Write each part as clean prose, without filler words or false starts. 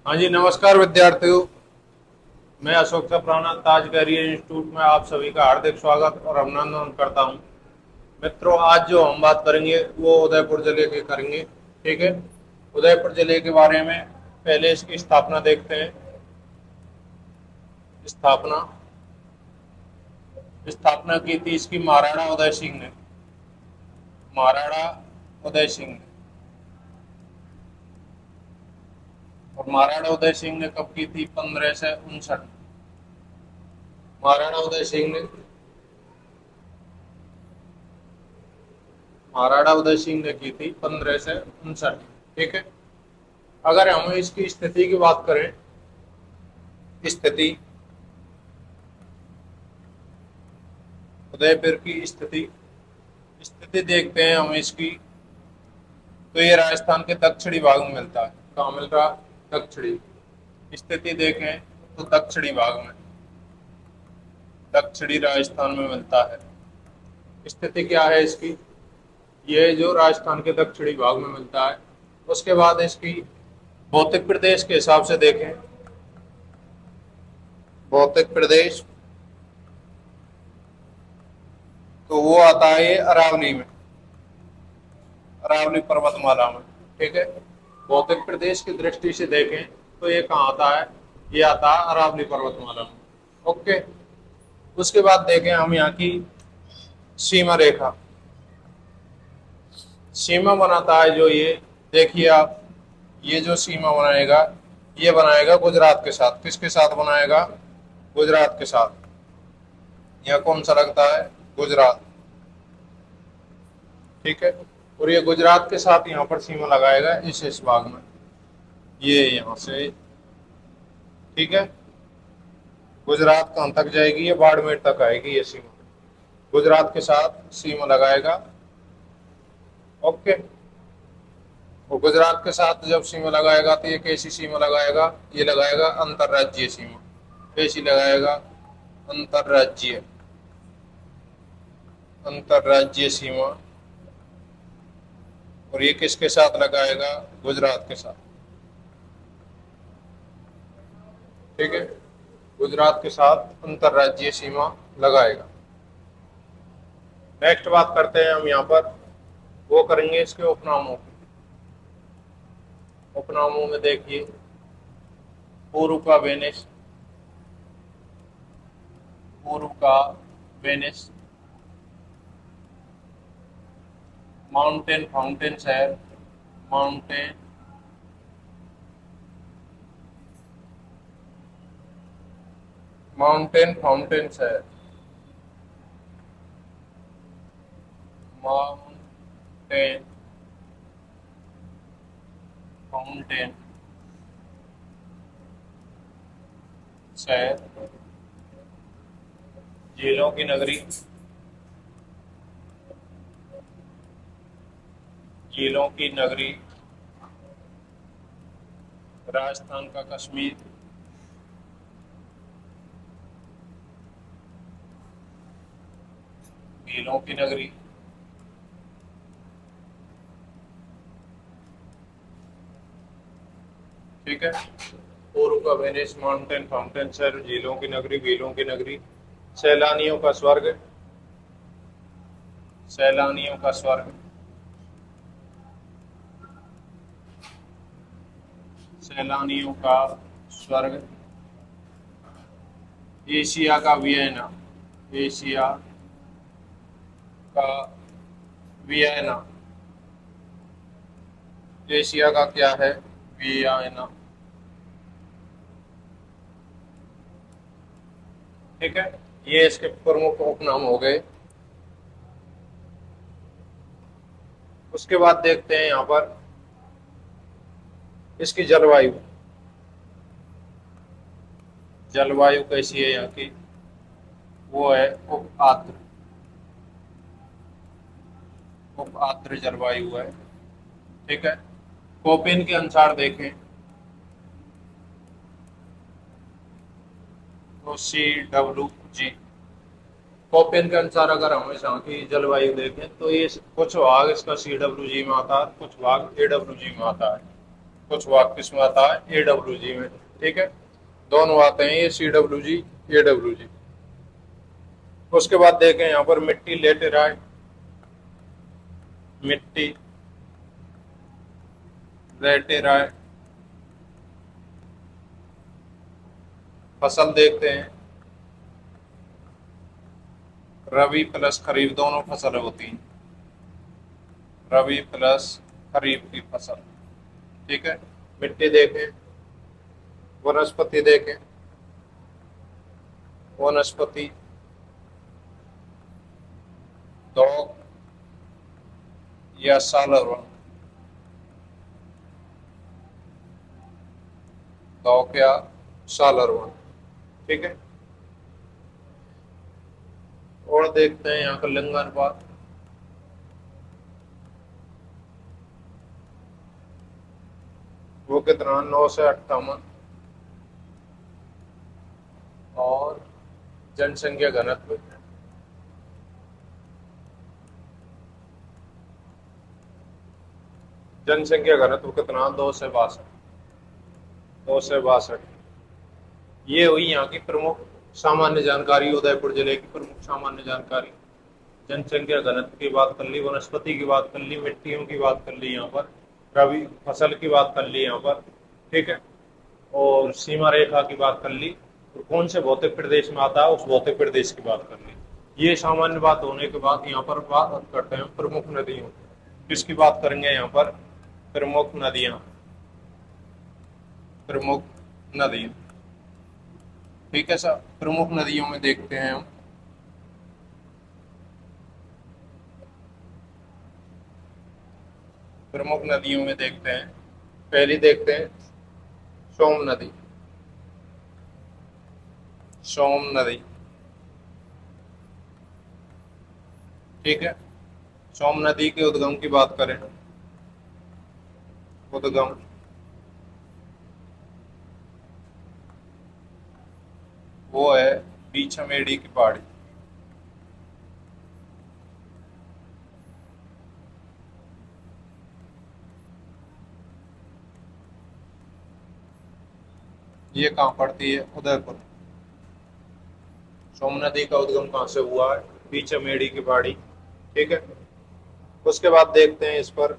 हाँ जी, नमस्कार विद्यार्थियों। मैं अशोक सप्राना ताज कैरियर इंस्टीट्यूट में आप सभी का हार्दिक स्वागत और अभिनंदन करता हूँ। मित्रों, आज जो हम बात करेंगे वो उदयपुर जिले की करेंगे। ठीक है। उदयपुर जिले के बारे में पहले इसकी स्थापना देखते हैं। स्थापना स्थापना की थी इसकी महाराणा उदय सिंह ने। महाराणा उदय सिंह ने। और महाराणा उदय सिंह ने कब की थी? 1559। महाराणा उदय सिंह ने महाराणा उदय सिंह ने की थी 1559। ठीक है। अगर हम इसकी स्थिति की बात करें, स्थिति उदयपुर की स्थिति स्थिति देखते हैं हम इसकी। तो ये राजस्थान के दक्षिणी भाग में मिलता है। कहाँ मिल रहा? दक्षिणी। स्थिति देखें तो दक्षिणी भाग में, दक्षिणी राजस्थान में मिलता है। स्थिति क्या है इसकी? ये जो राजस्थान के दक्षिणी भाग में मिलता है। उसके बाद इसकी भौतिक प्रदेश के हिसाब से देखें, भौतिक प्रदेश तो वो आता है ये अरावली में, अरावली पर्वतमाला में। ठीक है। भौतिक प्रदेश की दृष्टि से देखें तो ये कहाँ आता है? ये आता है अरावली पर्वतमाला में। ओके। उसके बाद देखें हम यहाँ की सीमा रेखा। सीमा बनाता है जो ये, देखिए आप, ये जो सीमा बनाएगा ये बनाएगा गुजरात के साथ। किसके साथ बनाएगा? गुजरात के साथ। यहाँ कौन सा लगता है? गुजरात। ठीक है। और ये गुजरात के साथ यहाँ पर सीमा लगाएगा इस भाग में, ये यहाँ से। ठीक है। गुजरात कहाँ तक जाएगी? ये बाड़मेर तक आएगी ये सीमा। गुजरात के साथ सीमा लगाएगा। ओके। वो गुजरात के साथ जब सीमा लगाएगा तो ये कैसी सीमा लगाएगा? ये लगाएगा अंतरराज्यीय सीमा। कैसी लगाएगा? अंतरराज्यीय, अंतरराज्यीय सीमा। और ये किसके साथ लगाएगा? गुजरात के साथ। ठीक है। गुजरात के साथ अंतरराज्यीय सीमा लगाएगा। नेक्स्ट बात करते हैं हम यहाँ पर, वो करेंगे इसके उपनामों की। उपनामों में देखिए, पूर्व का वेनिस, पूर्व का वेनिस। माउंटेन फाउंटेन शहर, माउंटेन माउंटेन फाउंटेन शहर, माउंटेन फाउंटेन शहर। झीलों की नगरी, झीलों की नगरी। राजस्थान का कश्मीर, झीलों की नगरी। ठीक है। पूर्व का वेनिस, माउंटेन फाउंटेन शहर, झीलों की नगरी, झीलों की नगरी। सैलानियों का स्वर्ग, सैलानियों का स्वर्ग, सैलानियों का स्वर्ग। एशिया का वियना, एशिया का वियना। एशिया का क्या है? वियना। ठीक है। ये इसके प्रमुख उपनाम हो गए। उसके बाद देखते हैं यहाँ पर इसकी जलवायु। जलवायु कैसी है यहाँ की? वो है उप आर्द्र, उप आर्द्र जलवायु है। ठीक है। कोपेन के अनुसार देखें तो CWG, कोपेन के अनुसार अगर हम यहाँ की जलवायु देखें तो ये कुछ भाग इसका CWG में आता है, कुछ भाग AWG में आता है। कुछ वाक्य इसमें आता है AWG में, ठीक है, दोनों आते हैं ये CWG AWG। उसके बाद देखें यहाँ पर मिट्टी लेटेराइट, मिट्टी लेटेराइट। फसल देखते हैं, रबी प्लस खरीफ दोनों फसल होती हैं, रबी प्लस खरीफ की फसल, ठीक है। मिट्टी देखें, वनस्पति देखें, वनस्पति, दौक या सालरवन, दौक या सालरवन, ठीक है। और देखते हैं यहाँ का लिंगानुपात, वो कितना 9 से 58। और जनसंख्या घनत्व, जनसंख्या घनत्व कितना 2 से 62, 2 से 62। ये हुई यहाँ की प्रमुख सामान्य जानकारी, उदयपुर जिले की प्रमुख सामान्य जानकारी। जनसंख्या घनत्व की बात कर ली, वनस्पति की बात कर ली, मिट्टियों की बात कर ली, यहाँ पर रबी फसल की बात कर ली यहाँ पर, ठीक है, और सीमा रेखा की बात कर ली, और कौन से भौतिक प्रदेश में आता है उस भौतिक प्रदेश की बात कर ली। ये सामान्य बात होने के बाद यहाँ पर बात करते हैं प्रमुख नदियों, किसकी बात करेंगे यहाँ पर, प्रमुख नदियां, प्रमुख नदियां, ठीक है सर। प्रमुख नदियों में देखते हैं हम, प्रमुख नदियों में देखते हैं, पहली देखते हैं सोम नदी, सोम नदी, ठीक है। सोम नदी के उद्गम की बात करें, उद्गम, वो है बीचमेड़ी की पहाड़ी, ये कहाँ पड़ती है, उदयपुर। सोम नदी का उद्गम कहाँ से हुआ है, बीचमेड़ी की पहाड़ी, ठीक है। उसके बाद देखते हैं इस पर,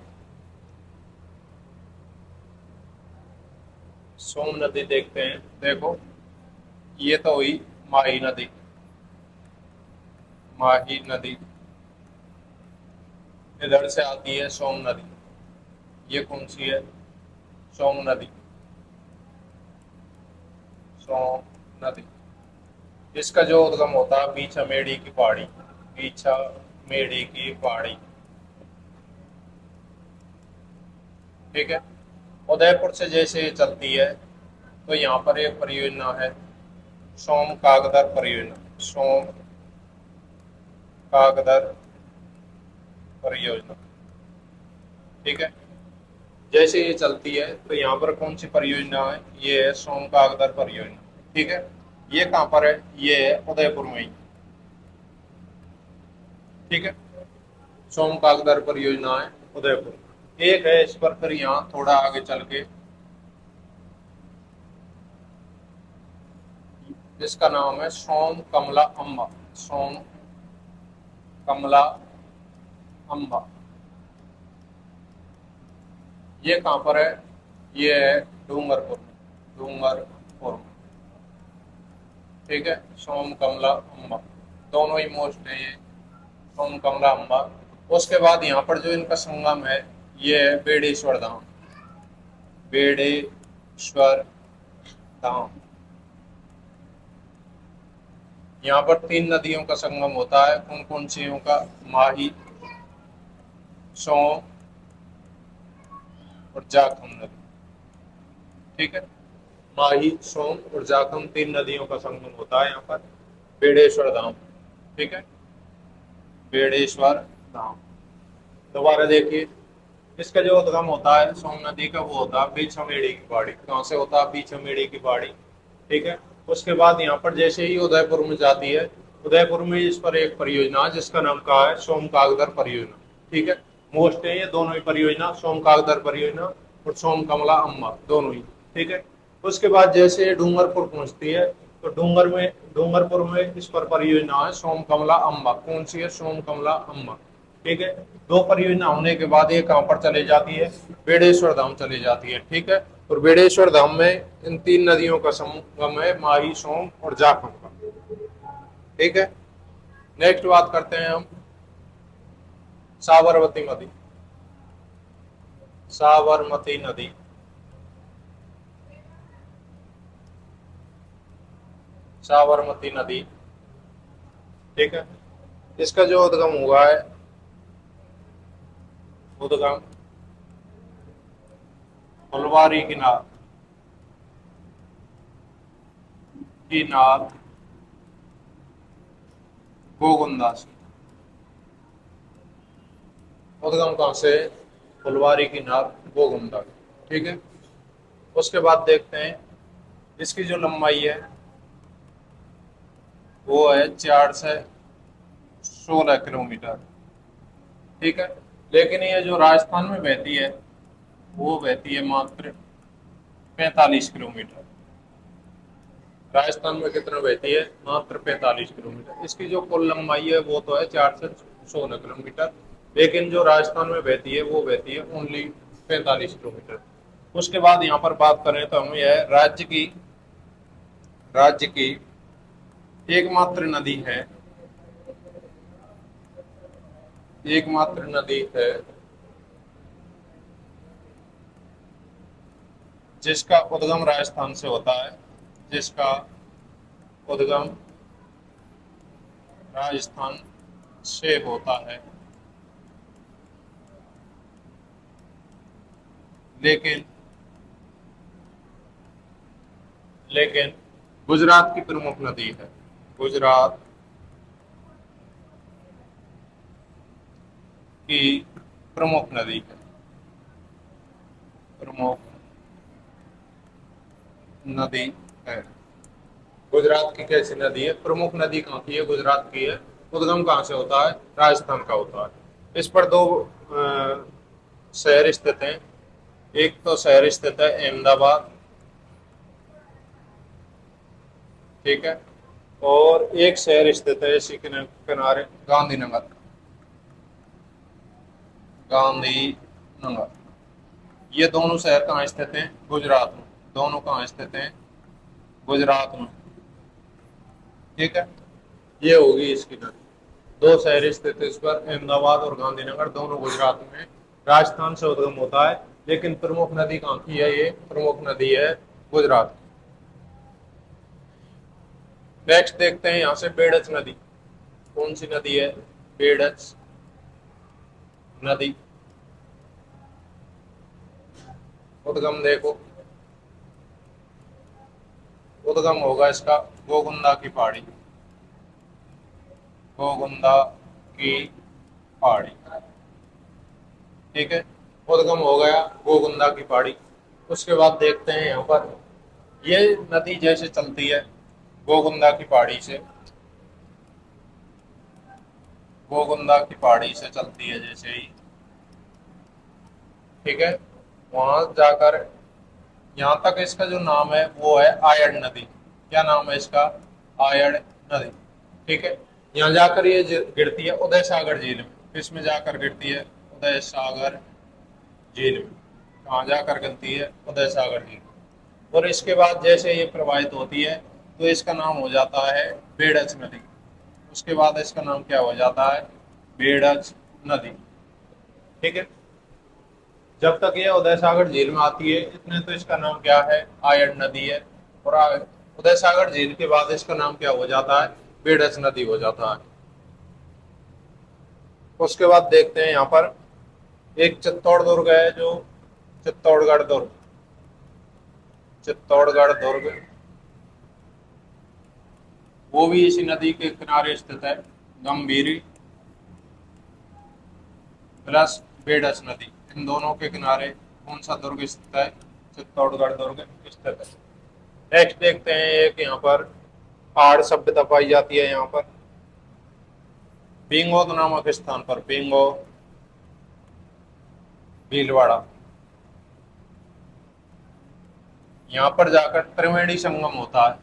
सोम नदी देखते हैं, देखो ये तो हुई माही नदी, माही नदी, इधर से आती है सोम नदी, ये कौन सी है, सोम नदी, सोम नदी। इसका जो उद्गम होता है बीचमेड़ी की पहाड़ी, बीचमेड़ी की पहाड़ी, ठीक है। उदयपुर से जैसे ये चलती है तो यहाँ पर एक परियोजना है सोम कागदर परियोजना, सोम कागदर परियोजना, ठीक है। जैसे ये चलती है तो यहाँ पर कौन सी परियोजना है, ये है सोम कागदर परियोजना, ठीक है। ये कहाँ पर है, ये है उदयपुर में ही, ठीक है। सोम कागदर परियोजना है उदयपुर। एक है इस पर, फिर यहाँ थोड़ा आगे चल के जिसका नाम है सोम कमला अम्बा, सोम कमला अम्बा, ये कहाँ पर है, ये है डूंगरपुर, डूंगरपुर, ठीक है। सोम कमला अम्बा दोनों ही मोस्ट है ये, सोम कमला अम्बा। उसके बाद यहाँ पर जो इनका संगम है ये है बेड़ेश्वर धाम, बेड़ेश्वर धाम। यहाँ पर 3 नदियों का संगम होता है, कौन कौन सी का, माही, सोम और जाखम नदी, ठीक है। माही, सोम और जाखम 3 नदियों का संगम होता है यहाँ पर बेड़ेश्वर धाम, ठीक है, बेड़ेश्वर धाम। दोबारा देखिए, इसका जो उद्गम होता है सोम नदी का वो होता है बीचमेड़ी की पहाड़ी, कहाँ से होता है, बीचमेड़ी की पहाड़ी, ठीक है। उसके बाद यहाँ पर जैसे ही उदयपुर में जाती है, उदयपुर में इस पर एक परियोजना जिसका नाम क्या है, सोम कागदर परियोजना, ठीक है। मोस्ट है ये दोनों ही परियोजना, सोम कागदर परियोजना और सोम कमला अम्बा दोनों ही। ठीक है। उसके बाद जैसे डूंगरपुर पहुंचती है तो डूंगरपुर में इस पर परियोजना है सोम कमला अम्बा। कौन सी है? सोम कमला अम्बा। ठीक है। दो परियोजना होने के बाद ये कहाँ पर चली जाती है? बेड़ेश्वर धाम चली जाती है। ठीक है। और बेड़ेश्वर धाम में इन तीन नदियों का संगम है, माही, सोम और जाखम का। ठीक है। नेक्स्ट बात करते हैं हम साबरमती नदी। साबरमती नदी, साबरमती नदी। ठीक है। इसका जो उद्गम हुआ है, उद्गम फुलवारी किनार किनार गोगुंदा से। उद्गम कहाँ से? फुलवारी किनार गोगुंदा। ठीक है। उसके बाद देखते हैं इसकी जो लंबाई है वो है 4 से 16 किलोमीटर। ठीक है। लेकिन ये जो राजस्थान में बहती है वो बहती है मात्र 45 किलोमीटर। राजस्थान में कितना बहती है? मात्र 45 किलोमीटर। इसकी जो कुल लंबाई है वो तो है 4 से 16 किलोमीटर, लेकिन जो राजस्थान में बहती है वो बहती है ओनली 45 किलोमीटर। उसके बाद यहाँ पर बात करें तो हम यह राज्य की एकमात्र नदी है, एकमात्र नदी है जिसका उद्गम राजस्थान से होता है, जिसका उद्गम राजस्थान से होता है, लेकिन लेकिन गुजरात की प्रमुख नदी है। गुजरात की प्रमुख नदी है, प्रमुख नदी है। गुजरात की कैसी नदी है? प्रमुख नदी कहाँ की है? गुजरात की है। उद्गम कहाँ से होता है? राजस्थान का होता है। इस पर दो शहर स्थित हैं। एक तो शहर स्थित है अहमदाबाद। ठीक है। और एक शहर स्थित है इसी के किनारे गांधीनगर। गांधीनगर। ये दोनों शहर कहाँ स्थित हैं? गुजरात में। दोनों कहाँ स्थित हैं? गुजरात में। ठीक है। ये होगी इसकी नदी। दो शहर स्थित इस पर, अहमदाबाद और गांधीनगर, दोनों गुजरात में। राजस्थान से उद्गम होता है, लेकिन प्रमुख नदी कहाँ की है? ये प्रमुख नदी है गुजरात। नेक्स्ट देखते हैं यहाँ से बेड़च नदी। कौन सी नदी है? बेड़च नदी। उद्गम देखो, उद्गम होगा इसका गोगुंदा की पहाड़ी, गोगुंदा की पहाड़ी। ठीक है। उद्गम हो गया गोगुंदा की पहाड़ी। उसके बाद देखते हैं यहाँ पर ये नदी जैसे चलती है गोगुंदा की पहाड़ी से, गोगुंदा की पहाड़ी से चलती है जैसे ही। ठीक है। वहां जाकर यहाँ तक इसका जो नाम है वो है आयड़ नदी। क्या नाम है इसका? आयड़ नदी। ठीक है। यहाँ जाकर ये गिरती है उदय सागर झील में। इसमें जाकर गिरती है उदय सागर झील में। कहाँ जाकर गिरती है? उदय सागर झील में। और इसके बाद जैसे ये प्रवाहित होती है तो इसका नाम हो जाता है बेड़च नदी। उसके बाद इसका नाम क्या हो जाता है? बेड़च नदी। ठीक है। जब तक ये उदय सागर झील में आती है इतने तो इसका नाम क्या है? आयड़ नदी है। और उदय सागर झील के बाद इसका नाम क्या हो जाता है? बेड़च नदी हो जाता है। उसके बाद देखते हैं यहाँ पर एक चित्तौड़ दुर्ग है, जो चित्तौड़गढ़ दुर्ग, चित्तौड़गढ़ दुर्ग, वो भी इसी नदी के किनारे स्थित है। गंभीरी प्लस बेडस नदी, इन दोनों के किनारे कौन सा दुर्ग स्थित है? चित्तौड़गढ़ दुर्ग स्थित है। नेक्स्ट देखते हैं एक यहाँ पर पहाड़ सभ्यता पाई जाती है यहाँ पर बींगोद नामक स्थान पर। बींगो भीलवाड़ा, यहाँ पर जाकर त्रिवेणी संगम होता है,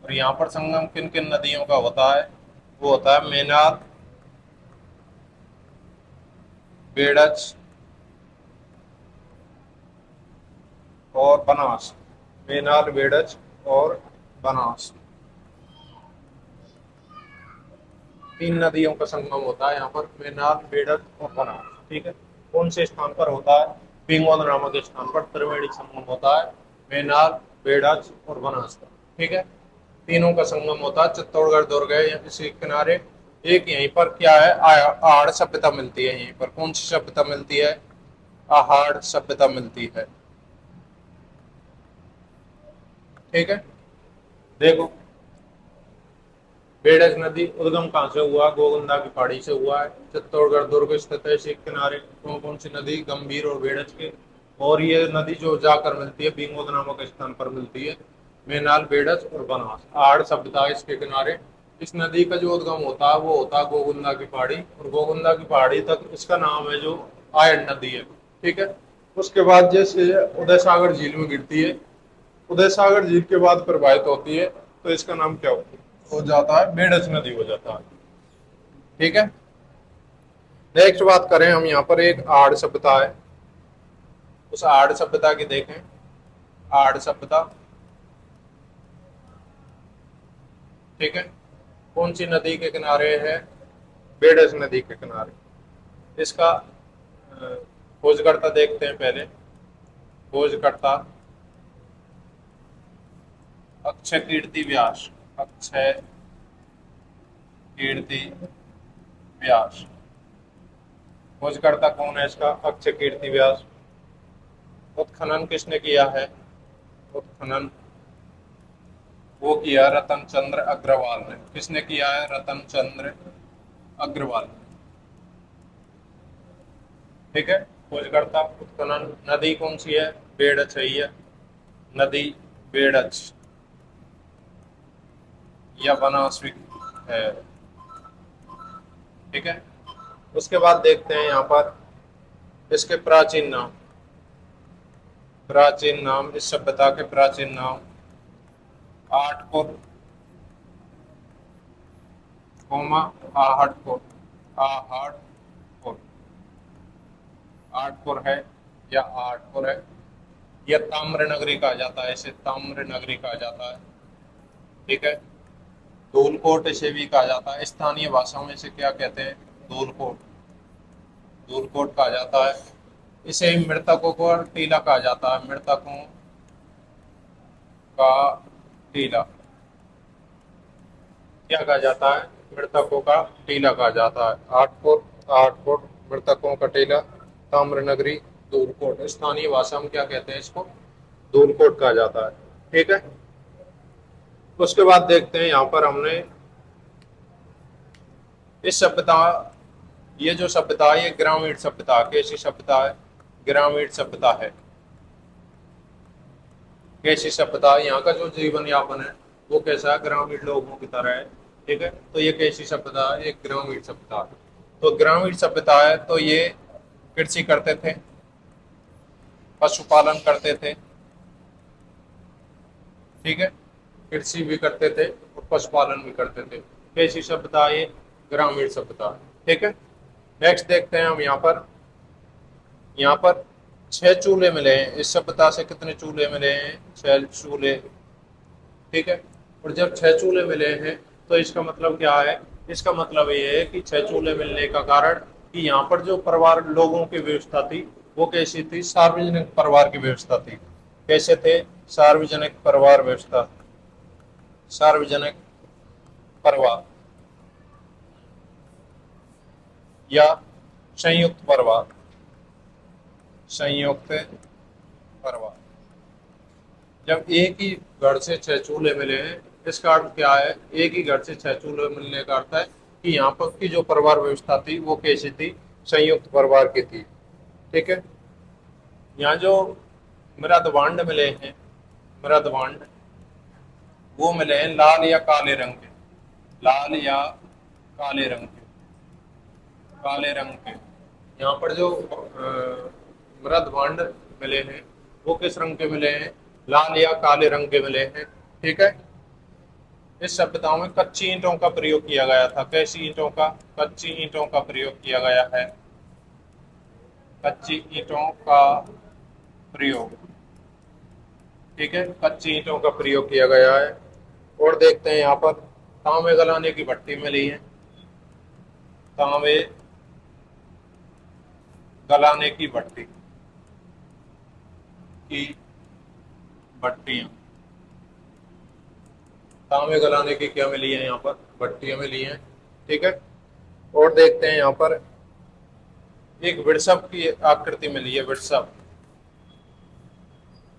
और यहाँ पर संगम किन किन नदियों का होता है? वो होता है मेनार, बेड़च और बनास। मेनार, बेड़च और बनास, तीन नदियों का संगम होता है यहाँ पर, मेनार, बेड़च और बनास। ठीक है, कौन से स्थान पर होता है? पिंगौद नामक स्थान पर त्रिवेणी संगम होता है, मेनार, बेड़च और बनास का। ठीक है, तीनों का संगम होता है चित्तौड़गढ़ दुर्ग है इसी किनारे। एक यहीं पर क्या है, आहड़ सभ्यता मिलती है। यहीं पर कौन सी सभ्यता मिलती है? आहड़ सभ्यता मिलती है। ठीक है, देखो बेड़ज नदी उद्गम कहाँ से हुआ? गोगंदा की पहाड़ी से हुआ है। चित्तौड़गढ़ दुर्ग स्थित है इसी किनारे। कौन कौन सी नदी? गंभीर और बेड़ज के। और ये नदी जो जाकर मिलती है बिंगोद नामक स्थान पर मिलती है, मेनाल, बेड़ज और बनास। आहड़ सभ्यता इसके किनारे। इस नदी का जो उद्गम होता है वो होता है गोगुंदा की पहाड़ी, और गोगुंदा की पहाड़ी तक इसका नाम है जो आयन नदी है। ठीक है, उसके बाद जैसे उदय सागर झील में गिरती है, उदय सागर झील के बाद प्रवाहित होती है, तो इसका नाम क्या हो जाता है? बेड़ज नदी हो जाता है। ठीक है, नेक्स्ट बात करें हम, यहाँ पर एक आहड़ सभ्यता है, उस आहड़ सभ्यता की देखें। आहड़ सभ्यता, ठीक है, कौन सी नदी के किनारे है? बेड़ज नदी के किनारे। इसका खोजकर्ता देखते हैं पहले। खोजकर्ता अक्षय कीर्ति व्यास। अक्षय कीर्ति व्यास, खोजकर्ता कौन है इसका? अक्षय कीर्ति व्यास। उत्खनन किसने किया है? उत्खनन वो किया रतन चंद्र अग्रवाल ने। किसने किया है? रतन चंद्र अग्रवाल। ठीक है, खोजकर्ता उत्खनन। नदी कौन सी है? बेड़च है। नदी बेड़च या बनासविक है। ठीक है, उसके बाद देखते हैं यहाँ पर इसके प्राचीन नाम। प्राचीन नाम, इस सभ्यता के प्राचीन नाम। आहटपुर, आहटपुर, आहटपुर, आहटपुर है या आहटपुर है, या ताम्र नगरी कहा जाता है इसे, ताम्र नगरी कहा जाता है। ठीक है, धूलकोट इसे भी कहा जाता है। स्थानीय भाषाओं में इसे क्या कहते हैं? धूलकोट, धूलकोट कहा जाता है। इसे मृतकों को टीला कहा जाता है, मृतकों का टीला। क्या कहा जाता है? मृतकों का टीला कहा जाता है। आहटपुर, आहटपुर, मृतकों का टीला, ताम्रनगरी, धूलकोट। स्थानीय भाषा में क्या कहते हैं इसको? धूलकोट कहा जाता है। ठीक है, उसके बाद देखते हैं यहाँ पर हमने इस सभ्यता, ये जो सभ्यता है ये ग्रामीण सभ्यता, कैसी सभ्यता है? ग्रामीण सभ्यता है। कैसी सभ्यता? यहाँ का जो जीवन यापन है वो कैसा है? ग्रामीण लोगों की तरह है। ठीक है, तो ये कैसी सभ्यता है? एक ग्रामीण सभ्यता है। तो ग्रामीण सभ्यता है तो ये कृषि करते थे, पशुपालन करते थे। ठीक है, कृषि भी करते थे और पशुपालन भी करते थे। कैसी सभ्यता है? ये ग्रामीण सभ्यता है। ठीक है, नेक्स्ट देखते हैं हम यहाँ पर। यहाँ पर 6 चूल्हे मिले हैं। इस सभ्यता से कितने चूल्हे मिले हैं? 6 चूल्हे। ठीक है, और जब 6 चूल्हे मिले हैं तो इसका मतलब क्या है? इसका मतलब ये है कि 6 चूल्हे मिलने का कारण कि यहाँ पर जो परिवार लोगों की व्यवस्था थी वो कैसी थी? सार्वजनिक परिवार की व्यवस्था थी। कैसे थे? सार्वजनिक परिवार व्यवस्था, सार्वजनिक परिवार या संयुक्त परिवार, संयुक्त परिवार। जब एक ही घर से 6 चूल्हे मिले हैं, इसका अर्थ क्या है? एक ही घर से 6 चूल्हे मिलने का अर्थ है कि यहाँ पर की जो परिवार व्यवस्था थी वो कैसी थी? संयुक्त परिवार की थी। ठीक है, यहाँ जो मृदभांड मिले हैं, मृदभांड वो मिले हैं लाल या काले रंग के, लाल या काले रंग के, काले रंग के। यहाँ पर जो मृद भांड मिले हैं वो किस रंग के मिले हैं? लाल या काले रंग के मिले हैं। ठीक है। इस सभ्यताओं में कच्ची ईंटों का प्रयोग किया गया था। कैसी ईंटों का? कच्ची ईंटों का प्रयोग किया गया है। कच्ची ईंटों का प्रयोग। ठीक है, कच्ची ईंटों का प्रयोग किया गया है। और देखते हैं यहाँ पर तांबे गलाने की भट्टी मिली है। तांबे गलाने की भट्टी की भट्टियां। तांबे गलाने की क्या मिली है? यहाँ पर भट्टियां मिली हैं। ठीक है। और देखते हैं यहाँ पर एक वृषभ की आकृति मिली है। वृषभ।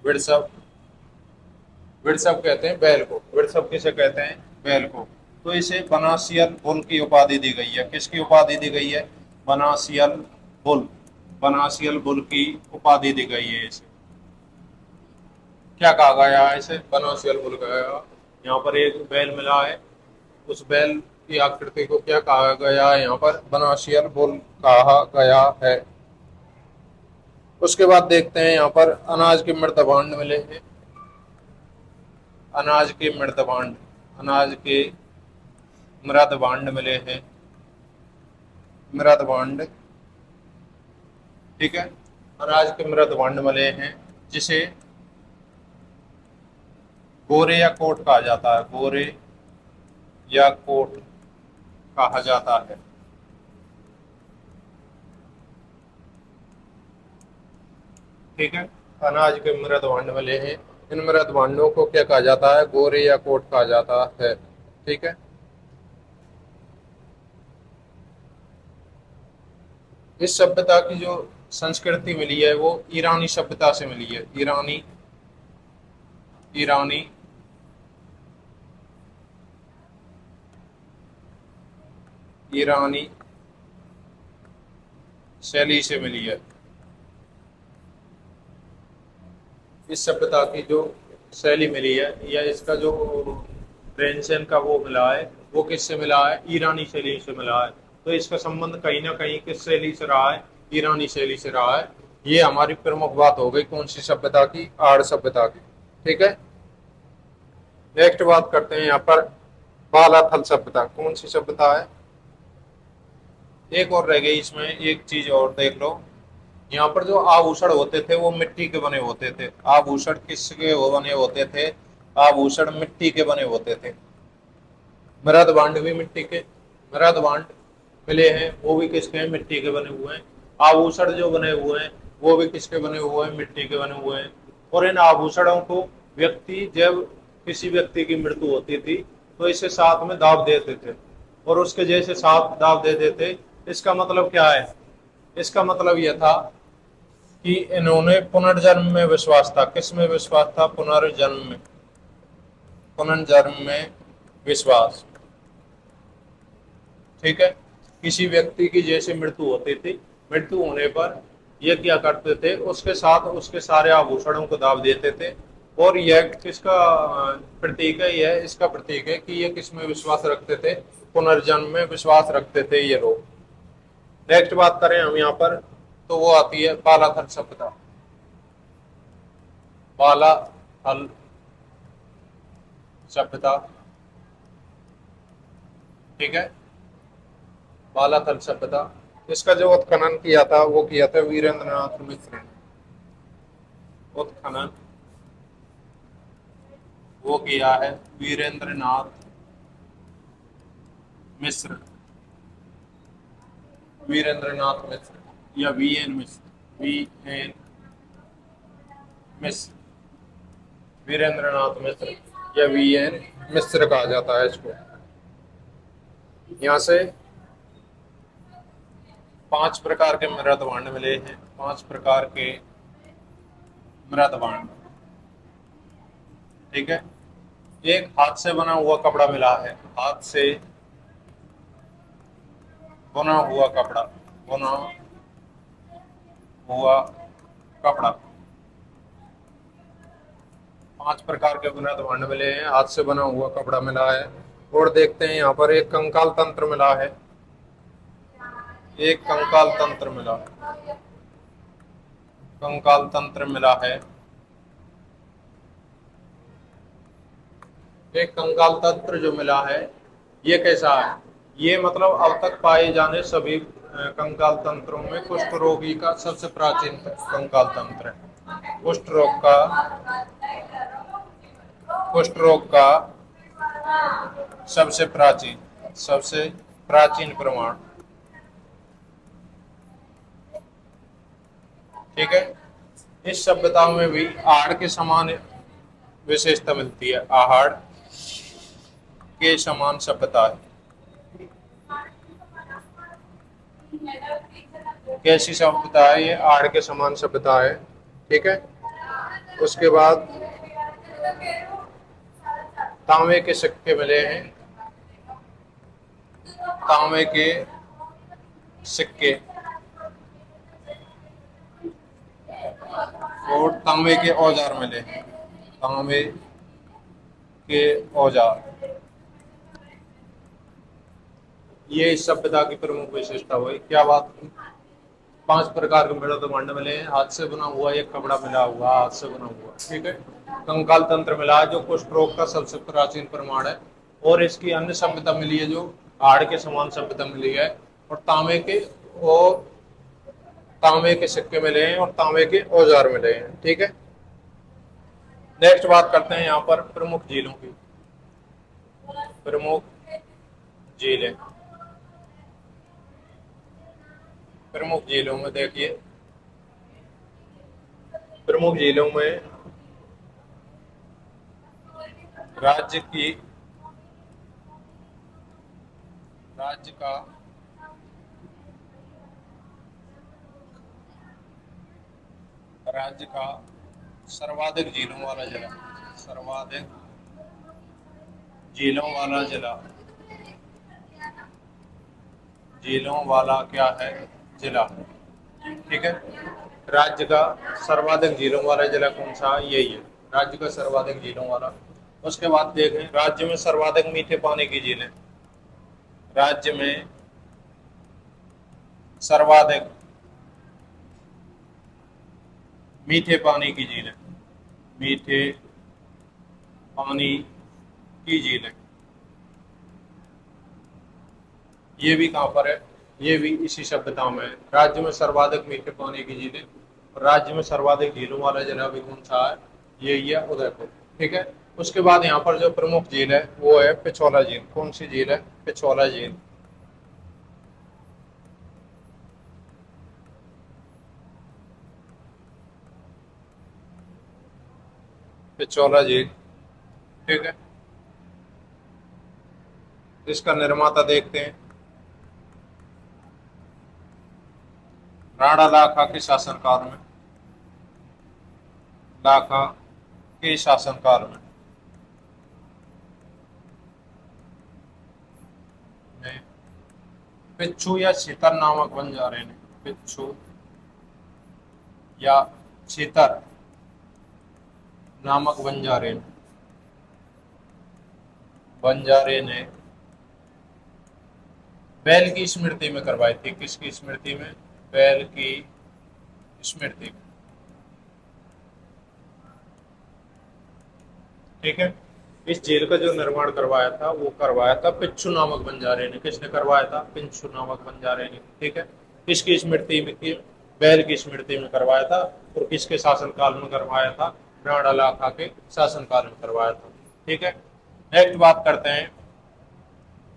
वृषभ। वृषभ कहते हैं बैल को। वृषभ किसे कहते हैं? बैल को। तो इसे बनासियल बुल की उपाधि दी गई है। किसकी उपाधि दी गई है? बनासियल बुल। बनासियल बुल की उपाधि दी गई है इसे। क्या कहा गया है इसे? बनासियल बुल कहा गया। यहाँ पर एक बैल मिला है, उस बैल की आकृति को क्या कहा गया है? यहाँ पर बनासियल बुल कहा गया है। उसके बाद देखते हैं यहाँ पर अनाज के मृत भांड मिले हैं। अनाज के मृत भांड। अनाज के मृत भांड मिले हैं। मृत भांड। ठीक है। अनाज के मृत भांड मिले हैं जिसे गोरे या कोट कहा जाता है। गोरे या कोट कहा जाता है। ठीक है। अनाज के मृत भांड मिले हैं। इन मृत भांडों को क्या कहा जाता है? गोरे या कोट कहा जाता है। ठीक है। इस सभ्यता की जो संस्कृति मिली है वो ईरानी सभ्यता से मिली है। ईरानी। ईरानी ईरानी शैली से मिली है। इस सभ्यता की जो शैली मिली है या इसका जो रहन का वो मिला है वो किससे मिला है? ईरानी शैली से मिला है। तो इसका संबंध कहीं ना कहीं किस शैली से रहा है? ईरानी शैली से रहा है। ये हमारी प्रमुख बात हो गई कौन सी सभ्यता की? आर्य सभ्यता की। ठीक है। नेक्स्ट बात करते हैं यहाँ पर बालाथल सभ्यता। कौन सी सभ्यता है? एक और रह गई इसमें, एक चीज और देख लो। यहाँ पर जो आभूषण होते थे वो मिट्टी के बने होते थे। आभूषण किसके वो बने होते थे? आभूषण मिट्टी के बने होते थे। मृद भांड भी मिट्टी के। मृद भांड मिले हैं वो भी किसके हैं? मिट्टी के बने हुए हैं। आभूषण जो बने हुए हैं वो भी किसके बने हुए हैं? मिट्टी के बने हुए हैं। और इन आभूषणों को व्यक्ति जब किसी व्यक्ति की मृत्यु होती थी तो इसे साथ में दाब देते थे और उसके जैसे साथ दाब देते थे। इसका मतलब क्या है? इसका मतलब यह था कि इन्होंने पुनर्जन्म में विश्वास था। किस में विश्वास था? पुनर्जन्म में। पुनर्जन्म में विश्वास। ठीक है। किसी व्यक्ति की जैसे मृत्यु होती थी, मृत्यु होने पर ये क्या करते थे? उसके साथ उसके सारे आभूषणों को दाब देते थे। और यह किसका प्रतीक है? यह इसका प्रतीक है कि ये किस में विश्वास रखते थे? पुनर्जन्म में विश्वास रखते थे ये लोग। नेक्स्ट बात करें हम यहाँ पर तो वो आती है बालाथल सभ्यता। बालाथल सभ्यता। ठीक है। बालाथल सभ्यता। इसका जो उत्खनन किया था वो किया था वीरेंद्र नाथ मिश्र ने। उत्खनन वो किया है वीरेंद्र नाथ मिश्र। वीरेंद्र नाथ मिश्र या वी एन मिश्र। वी एन मिश्र। वीरेंद्र नाथ मिश्र या वी एन मिश्र कहा जाता है इसको। यहाँ से 5 प्रकार के मृद भांड मिले हैं। 5 प्रकार के मृद भांड। ठीक है। एक हाथ से बना हुआ कपड़ा मिला है। हाथ से बना हुआ कपड़ा। बना हुआ कपड़ा। 5 प्रकार के मृद भांड मिले हैं। हाथ से बना हुआ कपड़ा मिला है। और देखते हैं यहाँ पर एक कंकाल तंत्र मिला है। एक कंकाल तंत्र मिला। कंकाल तंत्र मिला है। एक कंकाल तंत्र जो मिला है ये कैसा है, ये मतलब अब तक पाए जाने सभी कंकाल तंत्रों में कुष्ठ रोगी का सबसे प्राचीन कंकाल तंत्र है। कुष्ठ रोग का सबसे प्राचीन प्रमाण। ठीक है। इस सभ्यता में भी आहड़ के समान विशेषता मिलती है। आहड़ के समान सभ्यता है। कैसी सभ्यता है ये, आहड़ के समान सभ्यता है। ठीक है। उसके बाद तांबे के सिक्के मिले हैं। तांबे के सिक्के और तांबे के औजार मिले हैं। तांबे के औजार, ये इस सभ्यता की प्रमुख विशेषता हुई। क्या बात हुई? 5 प्रकार के मृद भांड मिले हैं। हाथ से बना हुआ एक कपड़ा मिला हुआ, हाथ से बना हुआ। ठीक है। कंकाल तंत्र मिला है जो कुष्ठ रोग का सबसे प्राचीन प्रमाण है। और इसकी अन्य सभ्यता मिली है जो हाड़ के समान सभ्यता मिली है। और और तांबे के सिक्के मिले हैं और तांबे के औजार मिले हैं। ठीक है। नेक्स्ट बात करते हैं यहाँ पर प्रमुख झीलों की। प्रमुख झीलें। प्रमुख झीलों में देखिए, प्रमुख झीलों में राज्य की राज्य का राज्य का सर्वाधिक झीलों वाला जिला, सर्वाधिक झीलों वाला जिला, झीलों वाला क्या है, जिला। ठीक है। राज्य का सर्वाधिक झीलों वाला जिला कौन सा है? यही है राज्य का सर्वाधिक झीलों वाला। उसके बाद देखें राज्य में सर्वाधिक मीठे पानी की झीलें। राज्य में सर्वाधिक मीठे पानी की झीलें, मीठे पानी की झीलें, ये भी कहाँ पर है? ये भी इसी सभ्यता में है। राज्य में सर्वाधिक मीठे पानी की झीलें। राज्य में सर्वाधिक झीलों वाला जिला भी कौन सा है? यही है, उदयपुर। ठीक है। उसके बाद यहाँ पर जो प्रमुख झील है वो है पिछोला झील। कौन सी झील है? पिछोला झील। पिछोला झील। ठीक है। इसका निर्माता देखते हैं। राणा लाखा के शासनकाल में, लाखा के शासनकाल में पिच्छू या छितर नामक बंजारे ने, पिच्छू या छितर नामक बंजारे ने बैल की स्मृति में करवाई थी। किसकी स्मृति में? बैल की स्मृति में। ठीक है। इस झील का जो निर्माण करवाया था वो करवाया था पिच्छू नामक बंजारे ने। किसने करवाया था? पिच्छू नामक बंजारे ने। ठीक है। किसकी स्मृति में की? बैल की स्मृति में करवाया था। और किसके शासनकाल में करवाया था? राणा लाखा के शासनकाल में करवाया था। ठीक है। नेक्स्ट बात करते हैं,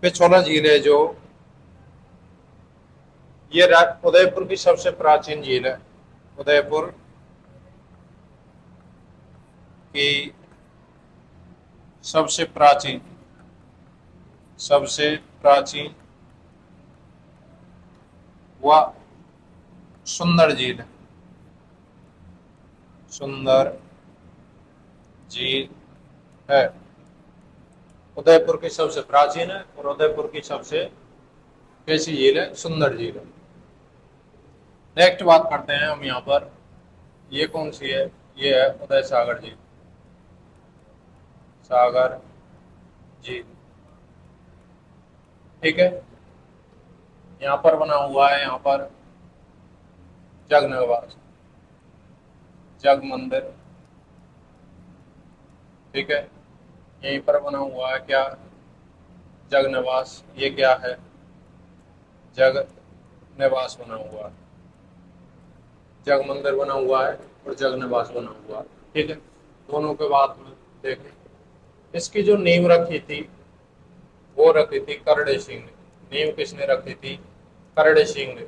पिछोला झील है जो, ये उदयपुर की सबसे प्राचीन झील है। उदयपुर की सबसे प्राचीन व सुंदर झील है। सुंदर झील है। उदयपुर की सबसे प्राचीन है और उदयपुर की सबसे कैसी झील है? सुंदर झील है। नेक्स्ट बात करते हैं हम यहाँ पर, ये कौन सी है? ये है उदय सागर झील। सागर झील। ठीक है। यहाँ पर बना हुआ है, यहाँ पर जगन्नाथ, जग मंदिर, ठीक है। यहीं पर बना हुआ है क्या, जग निवास। ये क्या है, जग निवास बना हुआ है। जग मंदिर बना हुआ है और जग निवास बना हुआ है, ठीक है। दोनों के बाद में देखें, इसकी जो नींव रखी थी वो रखी थी करड़े सिंह ने। नींव किसने रखी थी, करड़े सिंह ने,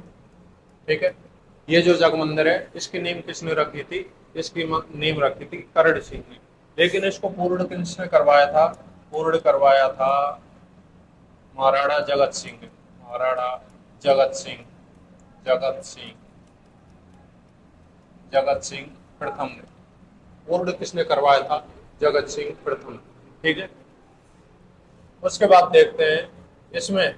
ठीक है। ये जो जग मंदिर है इसकी नींव किसने रखी थी, इसकी नींव रखी थी करड़ सिंह ने। लेकिन इसको पूर्ण किसने करवाया था, पूर्ण करवाया था महाराणा जगत सिंह ने। महाराणा जगत सिंह, जगत सिंह, जगत सिंह प्रथम ने। पूर्ण किसने करवाया था, जगत सिंह प्रथम, ठीक है। उसके बाद देखते हैं इसमें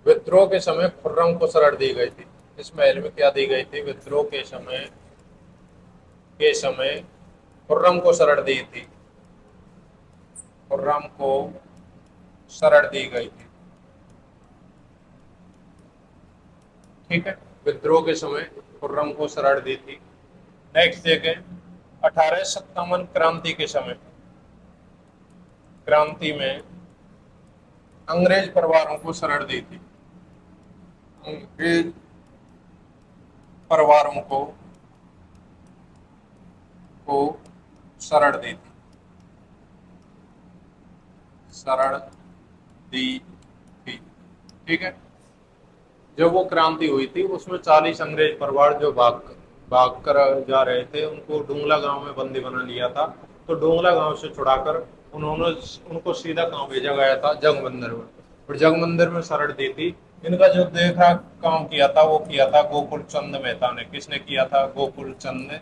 विद्रोह के समय खुर्रम को शरण दी गई थी। इस महल में क्या दी गई थी, विद्रोह के समय खुर्रम को शरण दी थी, खुर्रम को शरण दी गई थी, ठीक है। विद्रोह के समय खुर्रम को शरण दी थी। नेक्स्ट देखें, 1857 क्रांति के समय, क्रांति में अंग्रेज परिवारों को शरण दी थी। अंग्रेज परिवारों को शरण दी थी, शरण दी थी, ठीक है। जब वो क्रांति हुई थी उसमें 40 अंग्रेज परिवार जो भाग कर जा रहे थे उनको डोंगला गांव में बंदी बना लिया था। तो डोंगला गांव से छुड़ाकर उन्होंने उनको सीधा कहाँ भेजा गया था, जग मंदिर में। और जग मंदिर में शरण दी थी। इनका जो देखा काम किया था वो किया था गोकुल चंद मेहता ने। किसने किया था, गोकुल चंद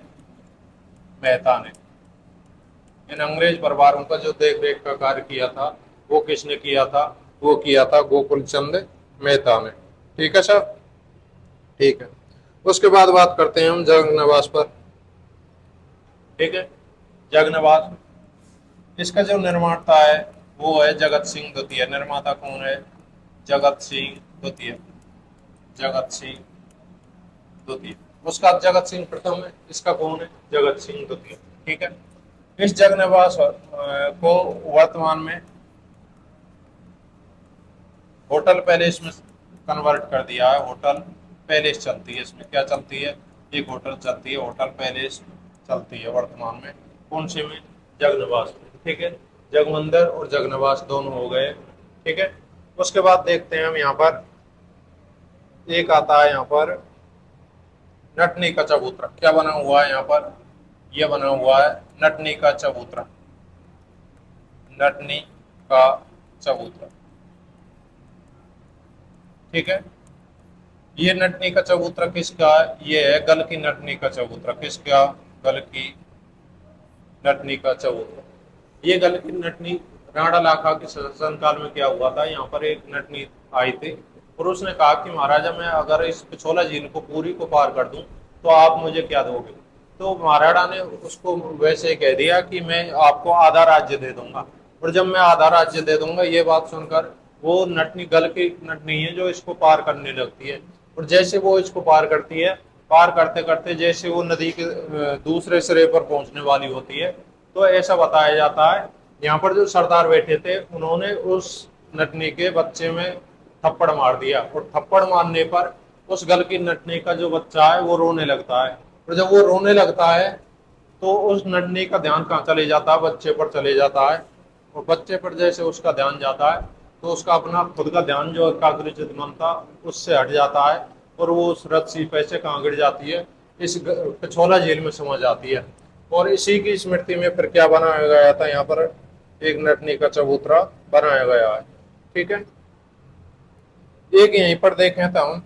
मेहता ने। इन अंग्रेज परिवारों का जो देख रेख का कार्य किया था वो किसने किया था, वो किया था गोकुल चंद मेहता ने, ठीक है सर, ठीक है। उसके बाद बात करते हैं हम जगन्नावास पर, ठीक है। जगन्नावास, इसका जो निर्माता है वो है जगत सिंह द्वितीय। निर्माता कौन है, जगत सिंह द्वितीय, जगत सिंह द्वितीय। उसका जगत सिंह प्रथम है, इसका कौन है, जगत सिंह द्वितीय, ठीक है। इस जगन्नावास को वर्तमान में होटल पैलेस में कन्वर्ट कर दिया है। होटल पैलेस चलती है इसमें, क्या चलती है, एक होटल चलती है, होटल पैलेस चलती है वर्तमान में। कौन से में, जगन्नावास में, ठीक है। जगमंदिर और जगन्नावास दोनों हो गए, ठीक है। उसके बाद देखते हैं हम यहाँ पर एक आता है यहाँ पर नटनी का चबूतरा। क्या बना हुआ है यहाँ पर, यह बना हुआ है नटनी का चबूतरा, नटनी का चबूतरा, ठीक है। ये नटनी का चबूतरा किसका है, ये है गल की नटनी का चबूतरा। किसका, गल की नटनी का चबूतरा। ये गल की नटनी राणा लाखा के शासन काल में क्या हुआ था, यहाँ पर एक नटनी आई थी और उसने कहा कि महाराजा मैं अगर इस पिछोला झील को पूरी को पार कर दूं तो आप मुझे क्या दोगे। तो महाराणा ने उसको वैसे ही कह दिया कि मैं आपको आधा राज्य दे दूंगा। और जब मैं आधा राज्य दे दूंगा, ये बात सुनकर वो नटनी, गल की नटनी है जो इसको पार करने लगती है। और जैसे वो इसको पार करती है, पार करते करते जैसे वो नदी के दूसरे सिरे पर पहुंचने वाली होती है, तो ऐसा बताया जाता है यहाँ पर जो सरदार बैठे थे उन्होंने उस नटनी के बच्चे में थप्पड़ मार दिया। और थप्पड़ मारने पर उस गल की नटनी का जो बच्चा है वो रोने लगता है। और जब वो रोने लगता है तो उस नटनी का ध्यान कहाँ चले जाता है, बच्चे पर चले जाता है। और बच्चे पर जैसे उसका ध्यान जाता है तो उसका अपना खुद का ध्यान जो एकाग्रचित मन था उससे हट जाता है और वो उस रस्सी पैसे कहाँ गिर जाती है, इस पिछोला झील में समा जाती है। और इसी की स्मृति में फिर क्या बनाया गया था, यहाँ पर एक नटनी का चबूतरा बनाया गया है, ठीक है। एक यहीं पर देखें तो हम,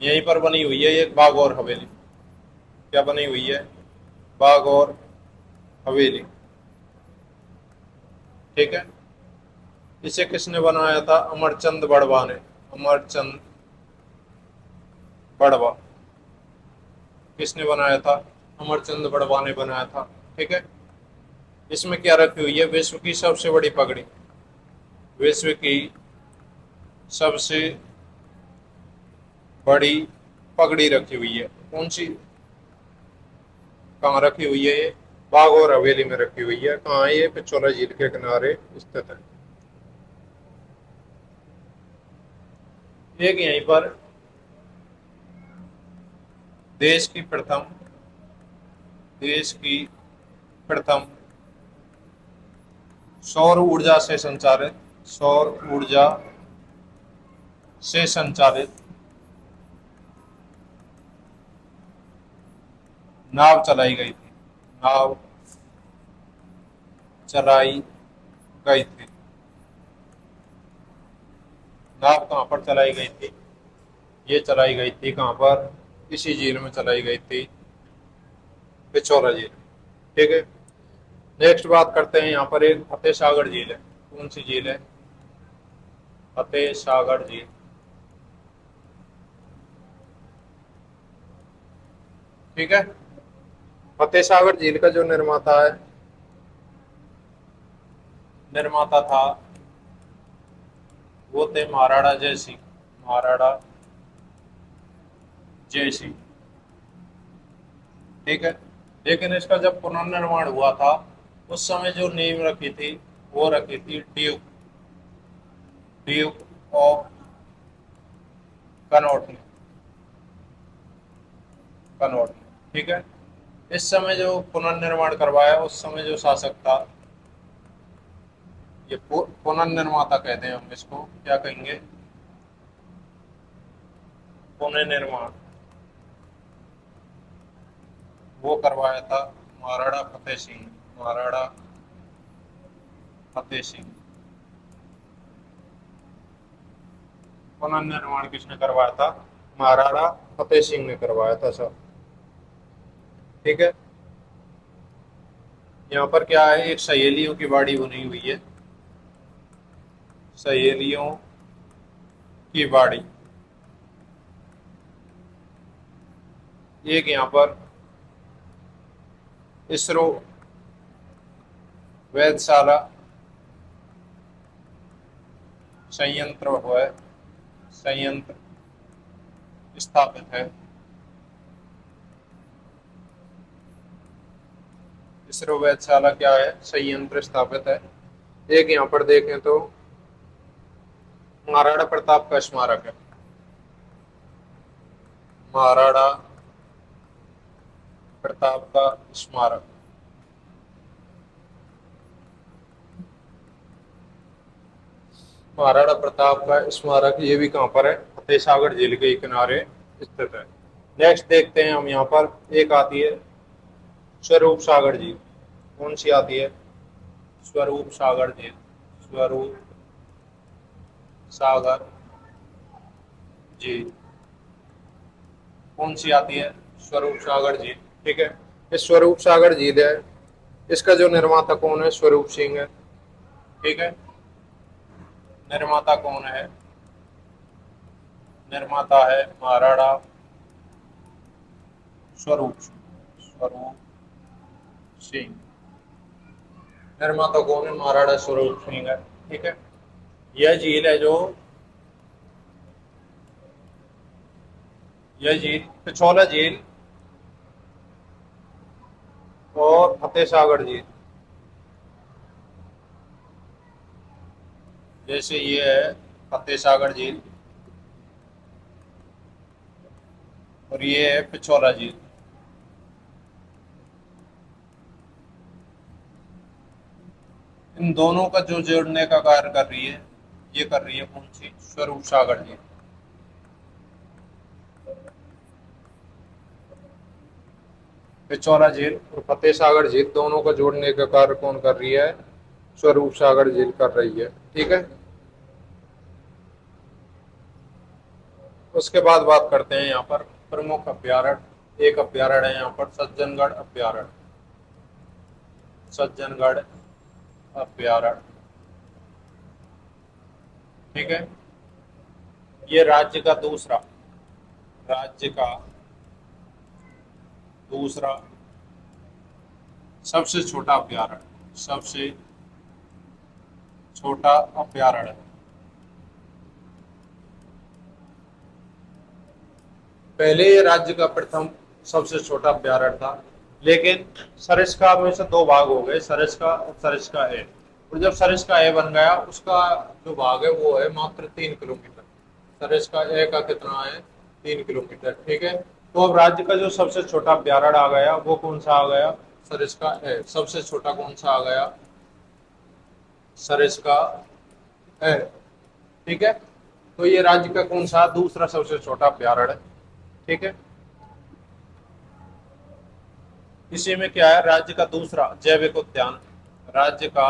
यहीं पर बनी हुई है एक बाग और हवेली। क्या बनी हुई है, बाग और हवेली, ठीक है। इसे किसने बनाया था, अमरचंद बड़वा ने, अमरचंद बड़वा। किसने बनाया था, अमरचंद बड़वा ने बनाया था, ठीक है। इसमें क्या रखी हुई है, विश्व की सबसे बड़ी पगड़ी, विश्व की सबसे बड़ी पगड़ी रखी हुई है। कौन सी कहाँ रखी हुई है? ये बाग और हवेली में रखी हुई है। कहाँ है ये? पिछोला झील के किनारे स्थित है। एक यहीं पर देश की प्रथम देश की प्रथम सौर ऊर्जा से संचालित सौर ऊर्जा से संचालित नाव चलाई गई थी। नाव चलाई गई थी। नाव कहाँ पर चलाई गई थी? ये चलाई गई थी कहाँ पर? इसी झील में चलाई गई थी, पिछोला झील। ठीक है। नेक्स्ट बात करते हैं, यहाँ पर एक फतेह सागर झील है। कौन सी झील है? फतेह सागर झील। ठीक है। फतेह सागर झील का जो निर्माता था वो थे महाराणा जय सिंह। महाराणा जय सिंह। ठीक है। लेकिन इसका जब पुनर्निर्माण हुआ था उस समय जो नींव रखी थी वो रखी थी ड्यूक ड्यूक ऑफ कनॉट ने। कनॉट ने। ठीक है। इस समय जो पुनर्निर्माण करवाया उस समय जो शासक था, ये पुनर्निर्माता कहते हैं हम इसको। क्या कहेंगे? पुनर्निर्माण। वो करवाया था महाराणा फतेह सिंह। महाराणा फतेह सिंह। पुनर्निर्माण किसने करवाया था? महाराणा फतेह सिंह ने करवाया था सर। ठीक है। यहाँ पर क्या है? एक सहेलियों की बाड़ी बनी हुई है। सहेलियों की बाड़ी। एक यहाँ पर इसरो वेधशाला संयंत्र स्थापित है। इसरो वेधशाला क्या है? संयंत्र स्थापित है। एक यहाँ पर देखें तो महाराणा प्रताप का स्मारक है। महाराणा प्रताप का स्मारक। महाराणा प्रताप का स्मारक ये भी कहाँ पर है? फतेह सागर झील के किनारे स्थित है। नेक्स्ट देखते हैं हम, यहाँ पर एक आती है स्वरूप सागर झील। कौन सी आती है? स्वरूप सागर झील। स्वरूप सागर झील कौन सी आती है? स्वरूप सागर झील। ठीक है। ये स्वरूप सागर झील है, इसका जो निर्माता कौन है? स्वरूप सिंह है। ठीक है। निर्माता कौन है? निर्माता है महाराणा स्वरूप सिंह। निर्माता कौन है? महाराणा स्वरूप सिंह है। ठीक है। यह झील पिछोला झील और फतेह सागर झील, जैसे ये है फतेह सागर झील और ये है पिछोला झील। इन दोनों का जो जोड़ने का कार्य कर रही है, ये कर रही है कौन सी? स्वरूप सागर झील। पिछोला झील और फतेह सागर झील दोनों को जोड़ने का कार्य कौन कर रही है? स्वरूप सागर झील कर रही है। ठीक है। उसके बाद बात करते हैं यहाँ पर प्रमुख अभ्यारण्य। एक अभ्यारण्य है यहाँ पर सज्जनगढ़ अभ्यारण्य। सज्जनगढ़ अभ्यारण्य। ठीक है। ये राज्य का दूसरा सबसे छोटा अभ्यारण्य। सबसे छोटा अभ्यारण्य। पहले ये राज्य का प्रथम सबसे छोटा अभ्यारण्य था, लेकिन सरिस्का में से दो भाग हो गए, सरिस्का और सरिस्का ए। और जब सरिस्का ए बन गया, उसका जो भाग है वो है मात्र 3 किलोमीटर। सरिस्का ए का कितना है? 3 किलोमीटर। ठीक है, तो अब राज्य का जो सबसे छोटा ब्यारड आ गया वो कौन सा आ गया? सरिस्का ए। सबसे छोटा कौन सा आ गया? सरिस्का ए। ठीक है, तो ये राज्य का कौन सा दूसरा सबसे छोटा ब्यारड है। ठीक है, इसी में क्या है? राज्य का दूसरा जैविक उद्यान, राज्य का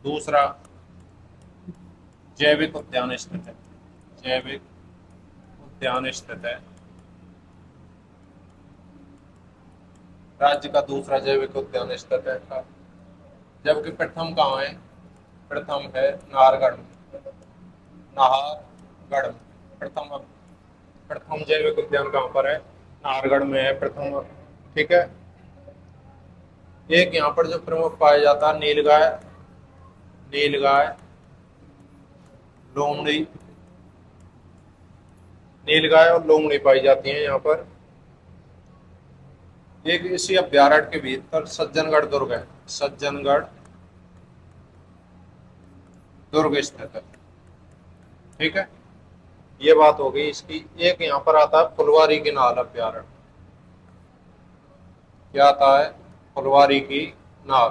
दूसरा जैविक उद्यान स्थित है, जैविक उद्यान स्थित है। राज्य का दूसरा जैविक उद्यान स्थित है, जबकि प्रथम कहाँ है? प्रथम है नाहरगढ़ में, नाहरगढ़ में प्रथम। प्रथम जैविक उद्यान कहाँ पर है? नाहरगढ़ में है प्रथम। ठीक है, एक यहाँ पर जो प्रमुख पाया जाता है नीलगाय, नीलगाय लोमड़ी, नीलगाय और लोमड़ी पाई जाती हैं यहाँ पर। एक इसी अभ्यारण्य के भीतर सज्जनगढ़ दुर्ग है, सज्जनगढ़ दुर्ग स्थित है। ठीक है, ये बात हो गई इसकी। एक यहाँ पर आता है फुलवारी की नाल अभ्यारण्य। क्या आता है? फुलवारी की नाल।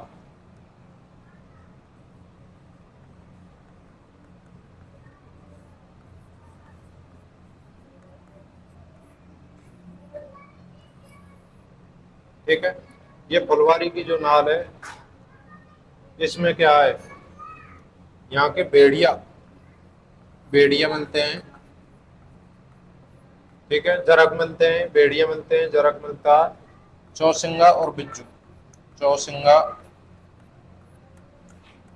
ठीक है, ये फुलवारी की जो नाल है, इसमें क्या है? यहाँ के भेड़िया, भेड़िया मिलते हैं। ठीक है, जरक मिलते हैं, भेड़िया मिलते हैं, जरक मिलता है, चौसिंगा और बिज्जू, चौसिंगा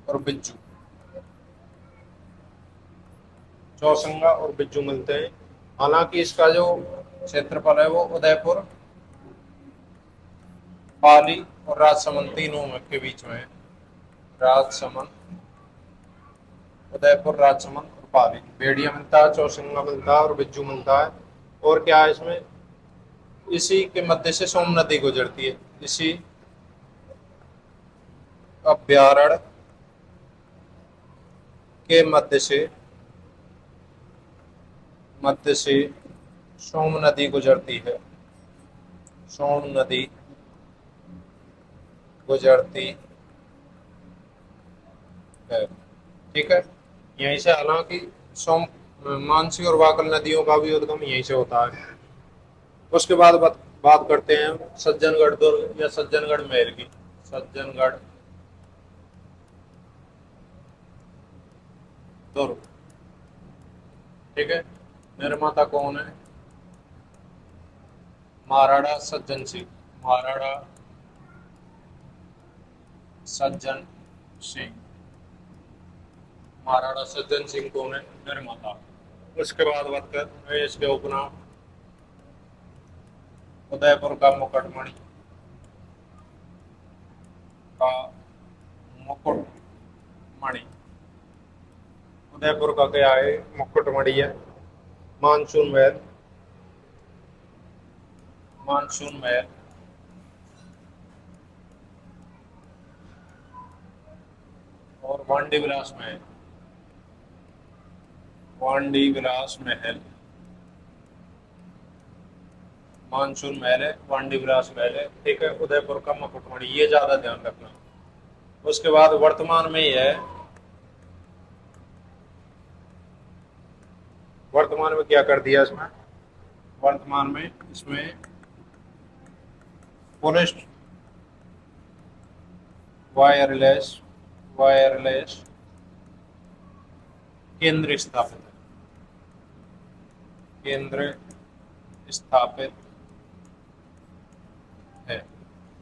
और बिज्जू, चौसिंगा और बिज्जू मिलते हैं। हालांकि इसका जो क्षेत्रफल है वो उदयपुर, पाली और राजसमंद तीनों में के बीच में है। राजसमंद, उदयपुर, राजसमंद और पाली। भेड़िया मिलता है, चौसिंगा मिलता है और बिज्जू मिलता है। और क्या है इसमें? इसी के मध्य से सोम नदी गुजरती है, इसी अभ्यारण्य के मध्य से सोम नदी गुजरती है, सोम नदी गुजरती है। ठीक है, यहीं से, हालांकि सोम, मानसी और वाकल नदियों का भी उद्गम यहीं से होता है। उसके बाद बात करते हैं सज्जनगढ़ दुर्ग या सज्जनगढ़ महल की। सज्जनगढ़ दुर्ग। ठीक है, निर्माता कौन है? महाराणा सज्जन सिंह, महाराणा सज्जन सिंह, महाराणा सज्जन सिंह कौन है? निर्माता। उसके बाद बात करते हैं इसके उपनाम। उदयपुर का मुकुटमणि, का मुकुटमणि, उदयपुर का क्या है? मुकुटमणि है। मानसून महल, मानसून महल, और वांडी विलास महल, वांडी विलास महल। मानसून महल है, वांडी विलास महल है। ठीक है, उदयपुर का मुकुटमणि, ये ज्यादा ध्यान रखना। उसके बाद वर्तमान में ही है, वर्तमान में क्या कर दिया इसमें? वर्तमान में इसमें पुलिस वायरलेस, वायरलेस केंद्र स्थापित है, केंद्र स्थापित है।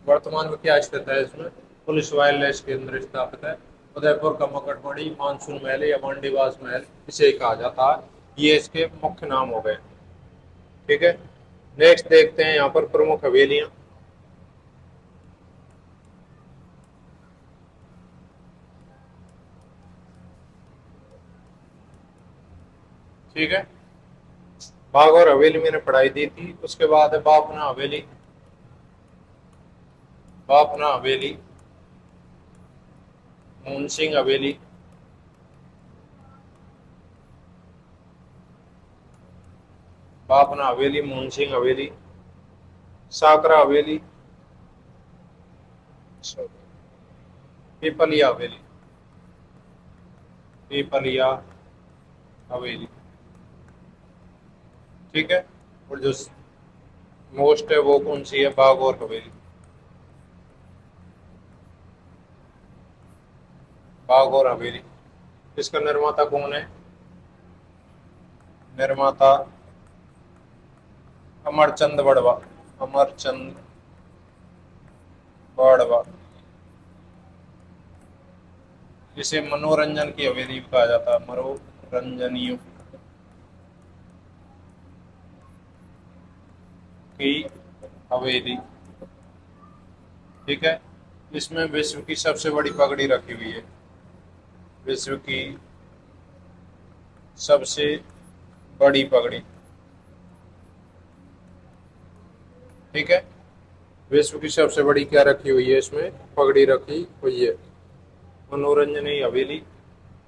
वर्तमान में क्या स्थित है इसमें? पुलिस वायरलेस केंद्र स्थापित है। उदयपुर का मुकुटमणि, मानसून महल या मांडीवास महल, इसे कहा जाता है। ये इसके मुख्य नाम हो गए। ठीक है, नेक्स्ट देखते हैं यहाँ पर प्रमुख हवेलियां। ठीक है, बाघ और हवेली मैंने पढ़ाई दी थी। उसके बाद है बापना हवेली, बापना हवेली, मुनसिंह हवेली, बापना हवेली, मुनसिंह हवेली, साकरा हवेली, पीपलिया हवेली, पीपलिया हवेली। ठीक है। और जो मोस्ट है वो कौन सी है, बाग और हवेली। बाग और हवेली, इसका निर्माता कौन है? निर्माता अमरचंद बड़वा, अमरचंद बड़वा। इसे मनोरंजन की हवेली भी कहा जाता है, मनोरंजनियों की हवेली। ठीक है। इसमें विश्व की सबसे बड़ी पगड़ी रखी हुई है, विश्व की सबसे बड़ी पगड़ी। ठीक है। विश्व की सबसे बड़ी क्या रखी हुई है, इसमें पगड़ी रखी हुई है, मनोरंजनी हवेली।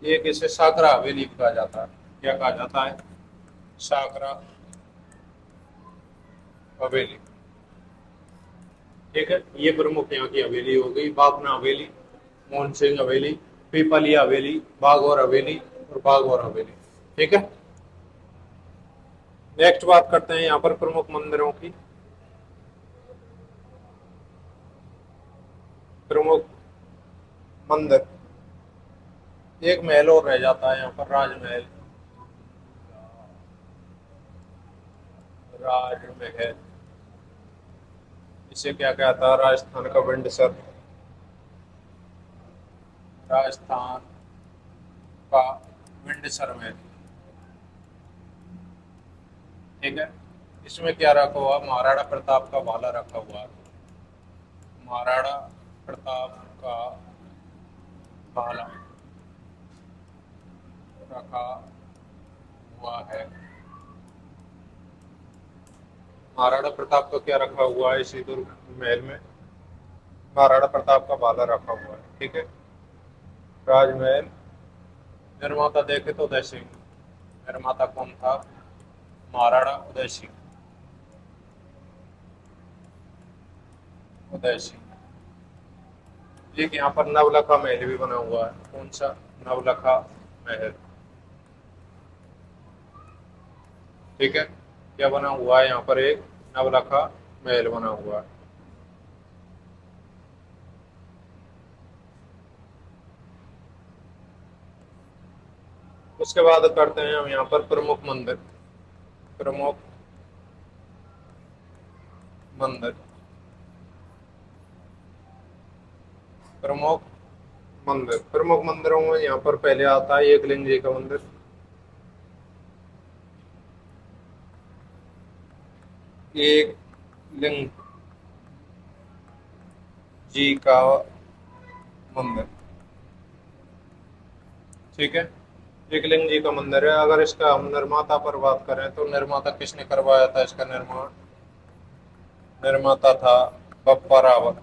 एक इसे साकरा हवेली भी कहा जाता है। क्या कहा जाता है? साकरा हवेली। ठीक है। ये प्रमुख यहाँ की हवेली हो गई, बापना हवेली, मोहन सिंह हवेली, पीपलिया हवेली, बागौर हवेली और बागौर हवेली। ठीक है। नेक्स्ट बात करते हैं यहाँ पर प्रमुख मंदिरों की। प्रमुख मंदिर, एक महल और रह जाता है यहाँ पर, राजमहल, राजमहल। इसे क्या कहता है? राजस्थान का विंडसर, राजस्थान का विंडसर महल। ठीक है। इसमें क्या रखा हुआ? महाराणा प्रताप का भाला रखा हुआ है, महाराणा प्रताप का भाला रखा हुआ है। महाराणा प्रताप का क्या रखा हुआ है इसी दुर्ग महल में? महाराणा प्रताप का भाला रखा हुआ है। ठीक है। राजमहल, निर्माता देखे तो उदय सिंह। निर्माता कौन था? महाराणा उदय सिंह, उदय सिंह। एक यहाँ पर नवलखा महल भी बना हुआ है, कौन सा? नवलखा महल। ठीक है। क्या बना हुआ है यहाँ पर? एक नवलखा महल बना हुआ है। उसके बाद करते हैं हम यहाँ पर प्रमुख मंदिर, प्रमुख मंदिर, प्रमुख मंदिर। प्रमुख मंदिरों में यहाँ पर पहले आता है एकलिंग जी का मंदिर, एक लिंग जी का मंदिर। ठीक है। एकलिंग जी का मंदिर है। अगर इसका हम निर्माता पर बात करें तो निर्माता किसने करवाया था इसका निर्माण? निर्माता था बप्पा रावत,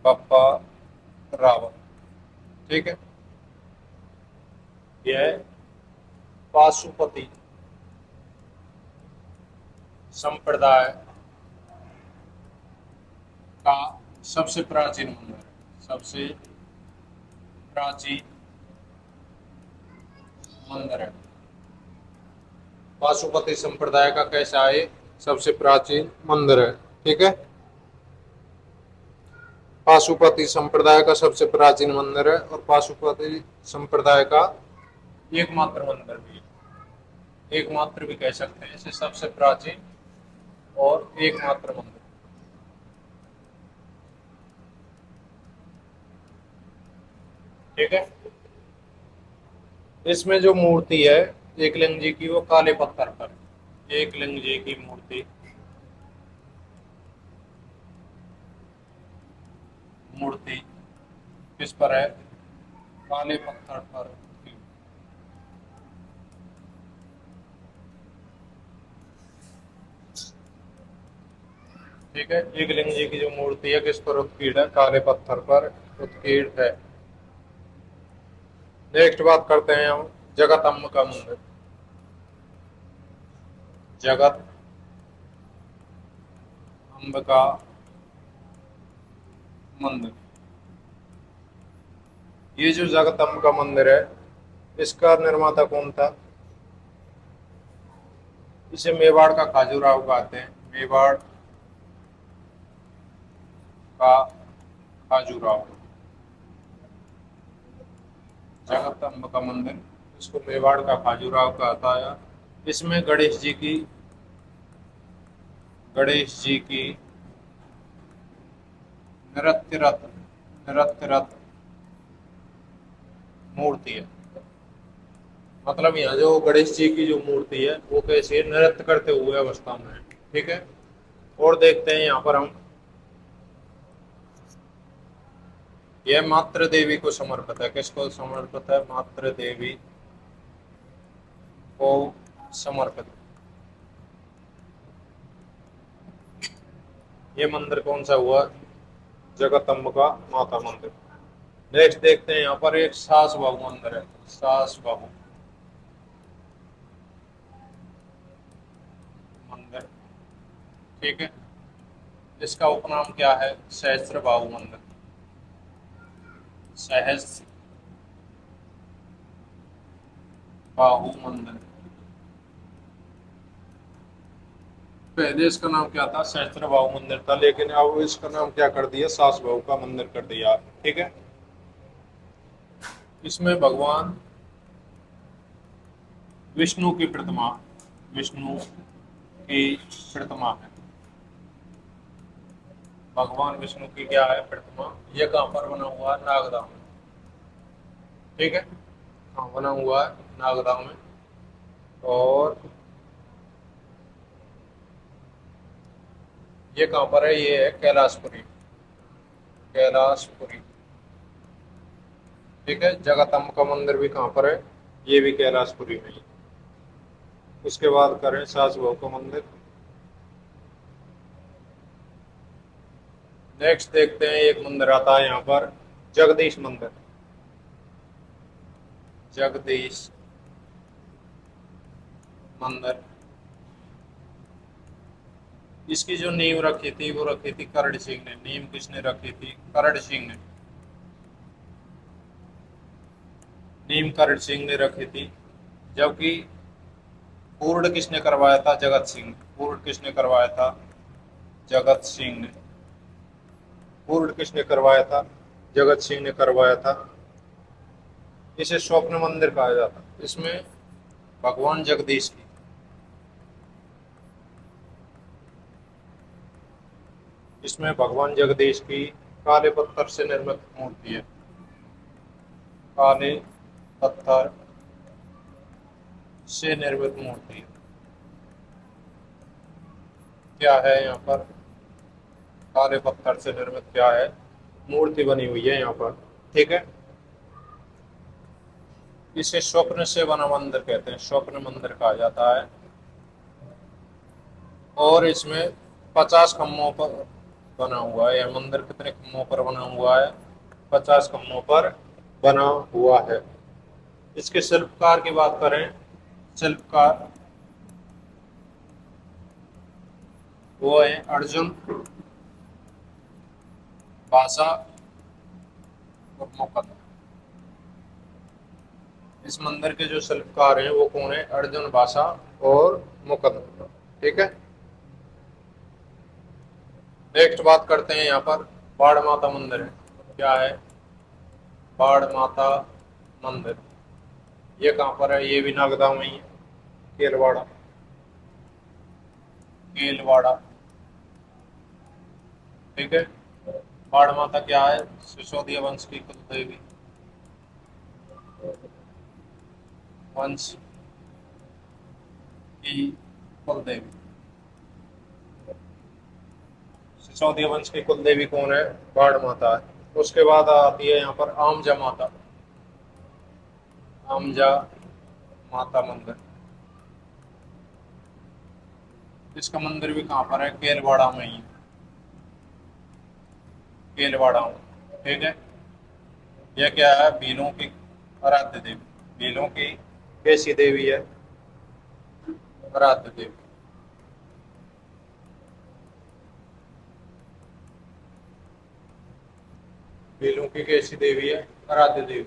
बप्पा रावत। ठीक है। यह पाशुपति संप्रदाय का सबसे प्राचीन मंदिर है, सबसे प्राचीन मंदिर है। पाशुपति संप्रदाय का कैसा है? सबसे प्राचीन मंदिर है। ठीक है। पाशुपति संप्रदाय का सबसे प्राचीन मंदिर है और पाशुपति संप्रदाय का एकमात्र मंदिर भी है। एकमात्र भी कह सकते हैं इसे, सबसे प्राचीन और एकमात्र मंदिर। ठीक है। इसमें जो मूर्ति है एकलिंग जी की, वो काले पत्थर पर, एकलिंग जी की मूर्ति, मूर्ति किस पर है? काले पत्थर पर। ठीक है। एकलिंग जी की जो मूर्ति है किस पर उत्कीर्ण है? काले पत्थर पर उत्कीर्ण है। नेक्स्ट बात करते हैं हम जगत अम्ब का मंदिर। जगत अम्ब का मंदिर, ये जो जगत अम्ब का मंदिर है इसका निर्माता कौन था? इसे मेवाड़ का खाजूराहो कहते हैं। मेवाड़ का खाजूराहो, जगत अम्ब का मंदिर, इसको मेवाड़ का खाजूराहो कहता है। इसमें गणेश जी की नृत्यरत नृत्यरत मूर्ति है। मतलब यहाँ जो गणेश जी की जो मूर्ति है वो कैसी है? नृत्य करते हुए अवस्था में है। ठीक है। और देखते हैं यहाँ पर हम, यह मातृ देवी को समर्पित है। किसको समर्पित है? मातृ देवी को समर्पित। ये मंदिर कौन सा हुआ? जगदम्बिका माता मंदिर। नेक्स्ट देखते हैं यहाँ पर एक सास बहू मंदिर है। सास बहू मंदिर, ठीक है। इसका उपनाम क्या है? सहस्त्र बाहु मंदिर। सहस्त्र बाहु मंदिर। पहले इसका नाम क्या था? सहस्त्र बाहु मंदिर था, लेकिन अब इसका नाम क्या कर दिया? सास बहू का मंदिर कर दिया। ठीक है। इसमें भगवान विष्णु की प्रतिमा, विष्णु की प्रतिमा है। भगवान विष्णु की क्या है? प्रतिमा। ये कहाँ पर बना हुआ है? नागदा में। ठीक है। हाँ, बना हुआ है नागदा में। और ये कहाँ पर है? ये है कैलाशपुरी। कैलाशपुरी, ठीक है। जगदम्ब का मंदिर भी कहाँ पर है? ये भी कैलाशपुरी में ही। उसके बाद करें सास बहू का मंदिर। नेक्स्ट देखते हैं एक मंदिर आता है यहाँ पर, जगदीश मंदिर। जगदीश मंदिर, इसकी जो नींव रखी थी वो रखी थी करण सिंह ने। नींव किसने रखी थी? करण सिंह ने। नींव करण सिंह ने रखी थी। जबकि पूर्ण किसने करवाया था? जगत सिंह। पूर्ण किसने करवाया था? जगत सिंह ने। पूर्ण किसने करवाया था? जगत सिंह ने करवाया था। इसे स्वप्न मंदिर कहा जाता है। इसमें भगवान जगदीश की, इसमें भगवान जगदीश की काले पत्थर से निर्मित मूर्ति है। काले पत्थर से निर्मित मूर्ति है। क्या है यहाँ पर? काले पत्थर से निर्मित क्या है? मूर्ति बनी हुई है यहाँ पर। ठीक है। इसे स्वप्न से बना मंदिर कहते हैं। स्वप्न मंदिर कहा जाता है। और इसमें 50 खम्भों पर बना हुआ है। यह मंदिर कितने खम्भों पर बना हुआ है? 50 खम्भों पर बना हुआ है। इसके शिल्पकार की बात करें, शिल्पकार वो है अर्जुन भाषा और मुकद्दर। इस मंदिर के जो शिल्पकार हैं वो कौन है? अर्जुन भाषा और मुकद्दर। ठीक है। नेक्स्ट बात करते हैं यहाँ पर बाढ़ माता मंदिर है। क्या है? बाढ़ माता मंदिर। ये कहाँ पर है? ये भी नागदा में ही है। केलवाड़ा, केलवाड़ा, ठीक है। बाढ़ माता क्या है? सिसोदिया वंश की कुल देवी, वंश की कुल देवी। सिसोदिया वंश की कुल देवी कौन है? बाढ़ माता है। उसके बाद आती है यहाँ पर आमजा माता। आमजा माता मंदिर। इसका मंदिर भी कहाँ पर है? केरवाड़ा में ही। केलवाड़ा हूँ। ठीक है, यह क्या है? भीलों की आराध्य देवी। भीलों की कैसी देवी है? आराध्य देवी। भीलों की कैसी देवी है? आराध्य देवी।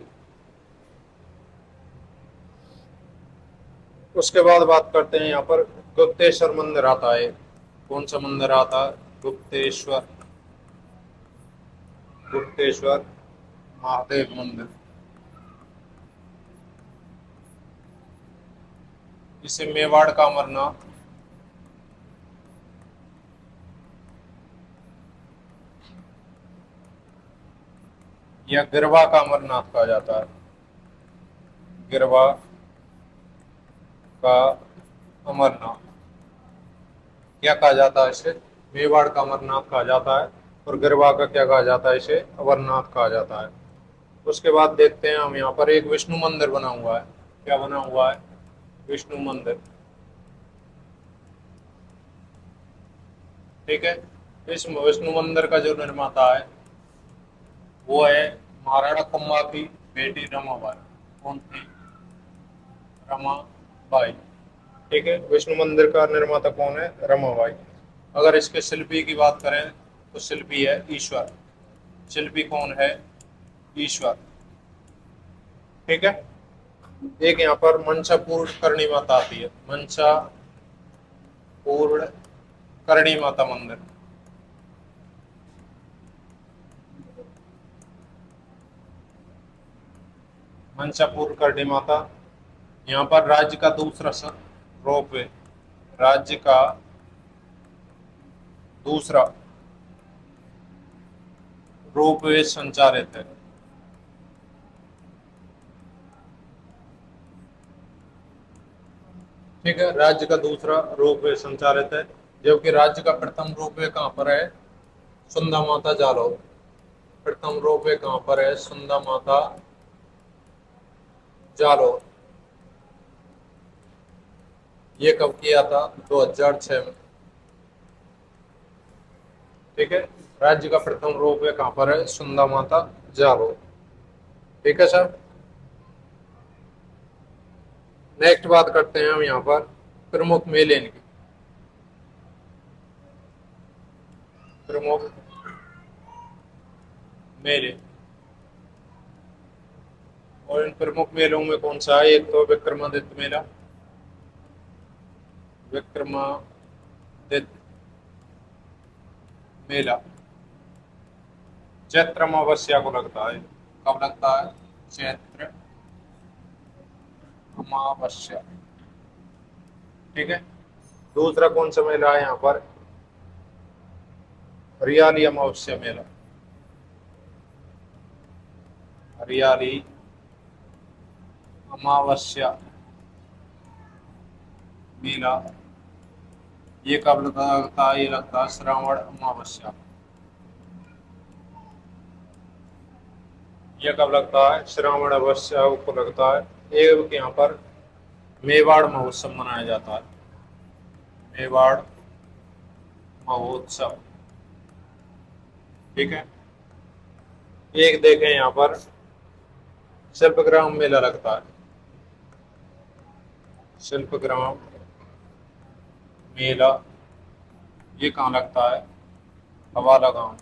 उसके बाद बात करते हैं यहाँ पर गुप्तेश्वर मंदिर आता है। कौन सा मंदिर आता है? गुप्तेश्वर। गुप्तेश्वर महादेव मंदिर। इसे मेवाड़ का अमरनाथ, या गिरवा का अमरनाथ कहा जाता है। गिरवा का अमरनाथ क्या कहा जाता है इसे? मेवाड़ का अमरनाथ कहा जाता है। और गिरवा का क्या कहा जाता है? इसे अमरनाथ कहा जाता है। उसके बाद देखते हैं हम यहाँ पर एक विष्णु मंदिर बना हुआ है। क्या बना हुआ है? विष्णु मंदिर। ठीक है, इस विष्णु मंदिर का जो निर्माता है वो है महाराणा कुंभा की बेटी रमाबाई। कौन थी? रमाबाई। ठीक है, विष्णु मंदिर का निर्माता कौन है? रमाबाई। अगर इसके शिल्पी की बात करें तो शिल्पी है ईश्वर। शिल्पी कौन है? ईश्वर। ठीक है, एक यहाँ पर मंसा पूर्ण करणी माता आती है। मंसा पूर्ण करणी माता मंदिर। मंसा पूर्ण करणी माता, यहाँ पर राज्य का दूसरा रोप वे, राज्य का दूसरा रोप वे संचालित है। ठीक है, राज्य का दूसरा रोप वे संचालित है। जबकि राज्य का प्रथम रोप वे कहाँ पर है? सुंदा माता जालौर। प्रथम रोप वे कहाँ पर है? सुंदा माता जालौर। ये कब किया था? 2006 में। ठीक है, राज्य का प्रथम रोप वे कहाँ पर है? सुंदा माता जालौर। ठीक है सर। नेक्स्ट बात करते हैं हम यहाँ पर प्रमुख मेले की। प्रमुख मेले, और इन प्रमुख मेलों में कौन सा है? एक तो विक्रमादित्य मेला। विक्रमादित्य मेला चैत्र अमावस्या को लगता है। कब लगता है? चैत्र अमावस्या। ठीक है, दूसरा कौन सा मेला है यहाँ पर? हरियाली अमावस्या मेला। हरियाली अमावस्या मेला, ये कब लगता है? ये लगता है श्रावण अमावस्या। ये कब लगता है? श्रावण अमावस्या को लगता है। एक यहाँ पर मेवाड़ महोत्सव मनाया जाता है। मेवाड़ महोत्सव। ठीक है, एक देखें यहाँ पर शिल्पग्राम मेला लगता है। शिल्पग्राम मेला, ये कहाँ लगता है? हवाला गांव।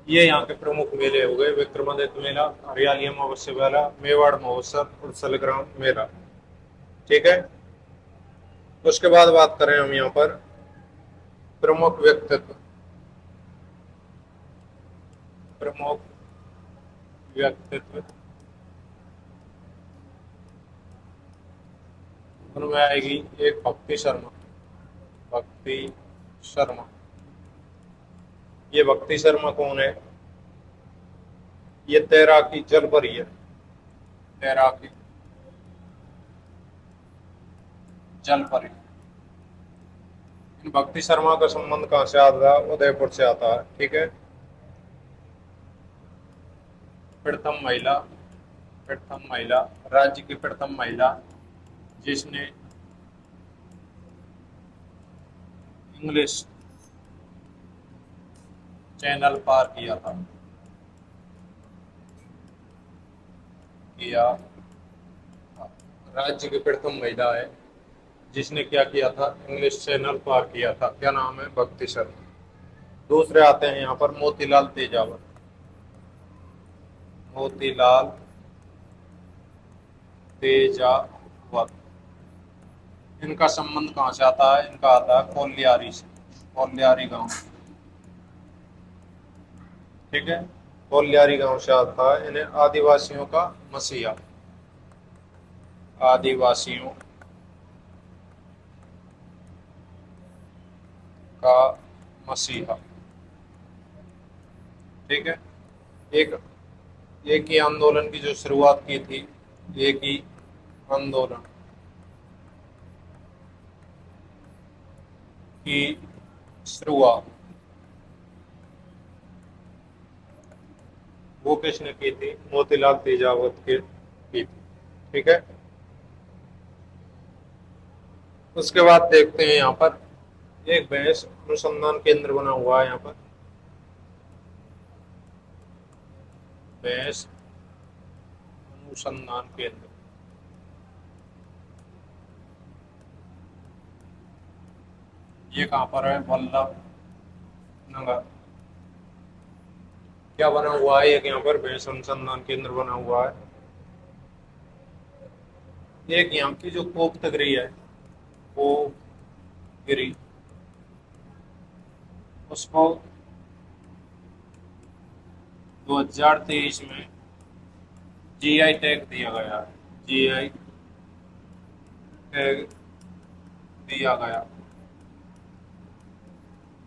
ये यहाँ के प्रमुख मेले हो गए, विक्रमादित्य मेला, हरियाली अमावस्या मेला, मेवाड़ महोत्सव और शिल्पग्राम मेला। ठीक है, उसके बाद बात करें हम यहाँ पर प्रमुख व्यक्तित्व। प्रमुख व्यक्तित्व, उनमें आएगी एक भक्ति शर्मा। भक्ति शर्मा, ये भक्ति शर्मा कौन है? ये तैराकी जल परी है। तैराकी जल परी। इन भक्ति शर्मा का संबंध कहाँ से आता है? उदयपुर से आता है। ठीक है, प्रथम महिला, प्रथम महिला, राज्य की प्रथम महिला जिसने इंग्लिश चैनल पार किया था, किया था। राज्य की प्रथम महिला है जिसने क्या किया था, इंग्लिश चैनल पार किया था। क्या नाम है? भक्ति शर्मा। दूसरे आते हैं यहाँ पर मोतीलाल तेजावत। मोतीलाल तेजावत, इनका संबंध कहाँ से आता है? इनका आता है कोलियारी से, कोलियारी गांव। ठीक है, कोलियारी गांव से आता है। इन्हें आदिवासियों का मसीहा, आदिवासियों का मसीहा। ठीक है, एक एक ही आंदोलन की जो शुरुआत की थी, एक ही आंदोलन की शुरुआत वो किसने की थी? मोतीलाल तेजावत के की थी। ठीक है, उसके बाद देखते हैं यहाँ पर एक भैंस अनुसंधान केंद्र बना हुआ है। यहाँ पर भैंस अनुसंधान केंद्र, ये कहाँ पर है? वल्लभ नगर। क्या बना हुआ है? एक यहाँ पर भैंस अनुसंधान केंद्र बना हुआ है। एक यहाँ की जो कोप्तगिरी है, कोपगिरी, उसको 2023 में जीआई टैग दिया गया है, जीआई टैग दिया गया।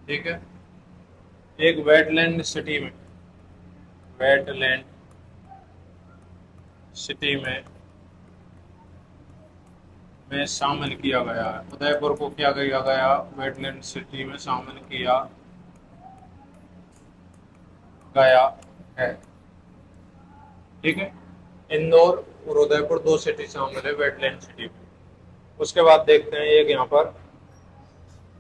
ठीक है, एक वेटलैंड सिटी में, वेटलैंड सिटी में शामिल किया गया है। उदयपुर को क्या किया गया? वेटलैंड सिटी में शामिल किया गया है। ठीक है, इंदौर और उदयपुर दो सिटी शामिल है वेटलैंड सिटी में। उसके बाद देखते हैं एक यहाँ पर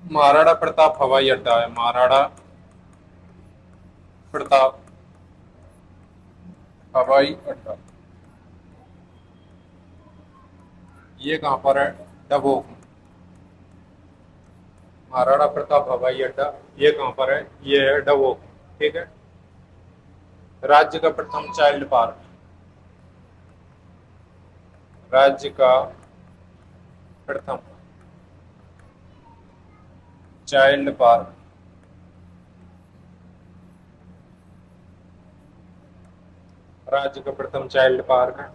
महाराणा प्रताप हवाई अड्डा है, महाराणा प्रताप हवाई अड्डा। ये कहाँ पर है? डबोक में। महाराणा प्रताप हवाई अड्डा ये कहाँ पर है? ये है डबोक। ठीक है, राज्य का प्रथम चाइल्ड पार्क, राज्य का प्रथम चाइल्ड पार्क, राज्य का प्रथम चाइल्ड पार्क है।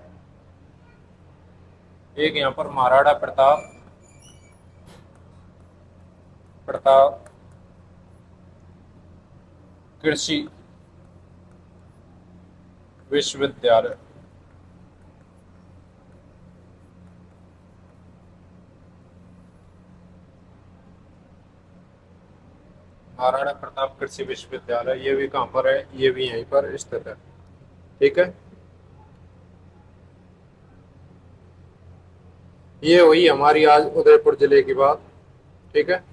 एक यहाँ पर महाराणा प्रताप प्रताप कृषि विश्वविद्यालय, महाराणा प्रताप कृषि विश्वविद्यालय, ये भी कहाँ पर है? ये भी यहीं पर स्थित है। ठीक है, ये हुई हमारी आज उदयपुर जिले की बात। ठीक है,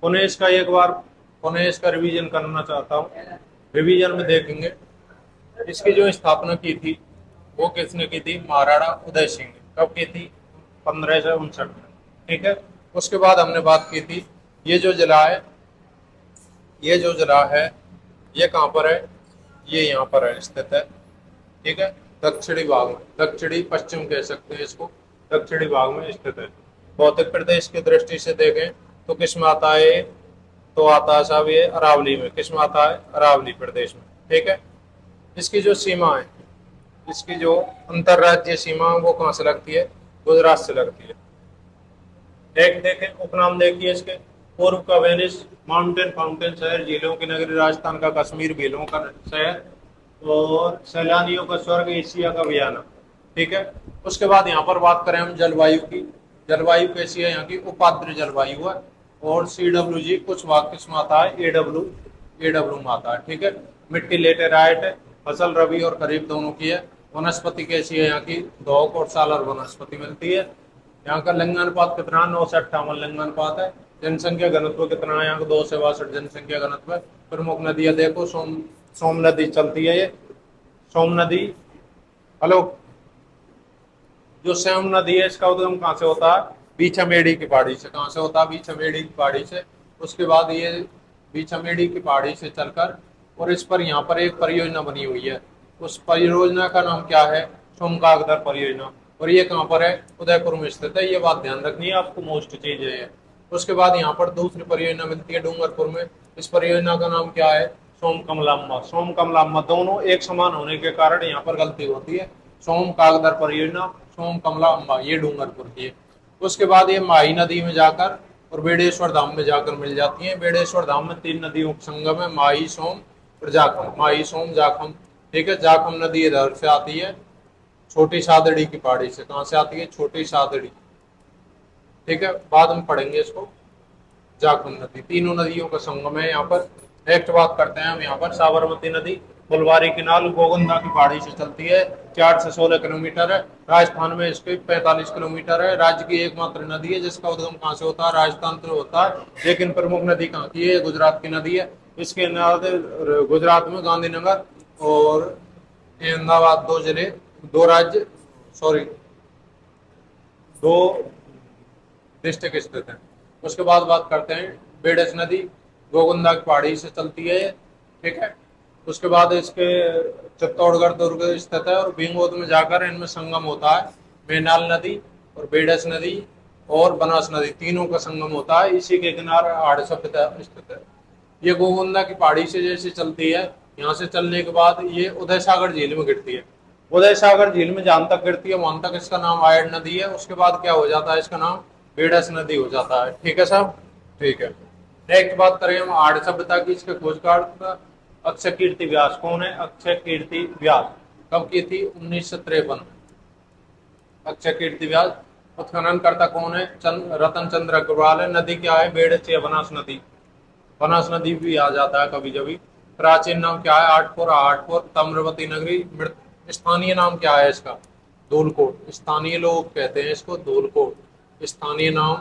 पुनः इसका एक बार पुनः इसका रिवीजन करना चाहता हूँ। रिवीजन में देखेंगे इसकी जो स्थापना की थी वो किसने की थी? महाराणा उदय सिंह ने। कब की थी? 1559 में। ठीक है, उसके बाद हमने बात की थी ये जो जिला है, ये जो जिला है ये कहाँ पर है? ये यहाँ पर है, स्थित है। ठीक है, दक्षिणी भाग में, दक्षिणी पश्चिम कह सकते हैं इसको, दक्षिणी भाग में स्थित है। भौतिक प्रदेश की दृष्टि से देखें तो किस में आता है? तो आता है साहब ये अरावली में। किस में आता है? अरावली प्रदेश में। ठीक है, इसकी जो सीमा है, इसकी जो अंतरराज्यीय सीमा वो कहाँ से लगती है? गुजरात से लगती है। एक देखें उपनाम देखिए इसके, पूर्व का वेनिस, माउंटेन फाउंटेन शहर, झीलों की नगरी, राजस्थान का कश्मीर, झीलों का शहर, और सैलानियों का स्वर्ग, एशिया का वियना। ठीक है, उसके बाद यहाँ पर बात करें हम जलवायु की। जलवायु कैसी है? यहाँ की उपाद्र जलवायु है। और CWG कुछ भाग किसमें आता है? एडब्ल्यू में आता है। ठीक है, मिट्टी लेटेराइट है, फसल रबी और खरीफ दोनों की है। वनस्पति कैसी है? यहाँ की धौक और सालर वनस्पति मिलती है। यहाँ का लिंगानुपात कितना, 9 से 58 लिंगानुपात है। जनसंख्या घनत्व कितना है यहाँ का, 2 से 62 जनसंख्या घनत्व है। प्रमुख नदियां देखो, सोम नदी चलती है, ये सोम नदी। हेलो, जो सोम नदी है इसका उद्गम कहाँ से होता है, बीछामेड़ी की पहाड़ी से। कहाँ से होता है, बीछामेड़ी की पहाड़ी से। उसके बाद ये बीछामेड़ी की पहाड़ी से चलकर, और इस पर यहाँ पर एक परियोजना बनी हुई है। उस परियोजना का नाम क्या है, सोमकागदर परियोजना। और ये कहाँ पर है, उदयपुर में स्थित है। ये बात ध्यान रखनी है आपको, मोस्ट चीज है। उसके बाद यहाँ पर दूसरी परियोजना मिलती है डूंगरपुर में। इस परियोजना का नाम क्या है, सोम कमलाम्मा। सोम कमलाम्मा दोनों एक समान होने के कारण यहाँ पर गलती होती है। सोम कागदर परियोजना, सोम कमला अम्बा, ये डूंगरपुर की है। उसके बाद ये माही नदी में जाकर और बेड़ेश्वर धाम में जाकर मिल जाती हैं। बेड़ेश्वर धाम में 3 नदियों का संगम है, माही, सोम और जाखम। माही, सोम, जाखम। ठीक है, जाखम नदी इधर से आती है, छोटी सादड़ी की पहाड़ी से। कहाँ से आती है, छोटी सादड़ी। ठीक है, बाद में पढ़ेंगे इसको। जाखम नदी, तीनों नदियों का संगम है यहाँ पर। नेक्स्ट बात करते हैं हम यहाँ पर, साबरमती नदी फुलवारी किनाल गोगंदा की पहाड़ी से चलती है, 4 से 16 किलोमीटर है। राजस्थान में इसके 45 किलोमीटर है। राज्य की एकमात्र नदी है जिसका उद्गम कहाँ से होता है, राजस्थान से होता है। लेकिन प्रमुख नदी कहाँ की है, गुजरात की नदी है। इसके अलावा गुजरात में गांधीनगर और अहमदाबाद, 2 जिले, 2 राज्य, सॉरी, 2 डिस्ट्रिक्ट स्थित है। उसके बाद बात करते हैं, बेडस नदी गोगंदा की पहाड़ी से चलती है। ठीक है, उसके बाद इसके चित्तौड़गढ़ दुर्ग स्थित है और भीमगोद में जाकर इनमें संगम होता है। मेनाल नदी और बेडस नदी और बनास नदी, तीनों का संगम होता है। इसी के किनारे हड़सभ्यता स्थित है। ये गोगंदा की पहाड़ी से जैसे चलती है, यहाँ से चलने के बाद ये उदय सागर झील में गिरती है। उदय सागर झील में जहां तक गिरती है वहां तक इसका नाम आयड नदी है। उसके बाद क्या हो जाता है, इसका नाम बेडस नदी हो जाता है। ठीक है साहब, ठीक है। नेक्स्ट बात करें हम आर्य सभ्यता की। इसके खोजकार अक्षय कीर्ति व्यास कौन है, अक्षय कीर्ति व्यास। कब की थी, 1953। अक्षय कीर्ति व्यास। उत्खनन करता कौन है, रतन चंद्र अग्रवाल है। नदी क्या है, बेडस या बनास नदी। बनास नदी भी आ जाता है कभी कभी। प्राचीन नाम क्या है, आठपुर। आठपुर ताम्रवती नगरी। स्थानीय नाम क्या है इसका, धूलकोट। स्थानीय लोग कहते हैं इसको धूलकोट। स्थानीय नाम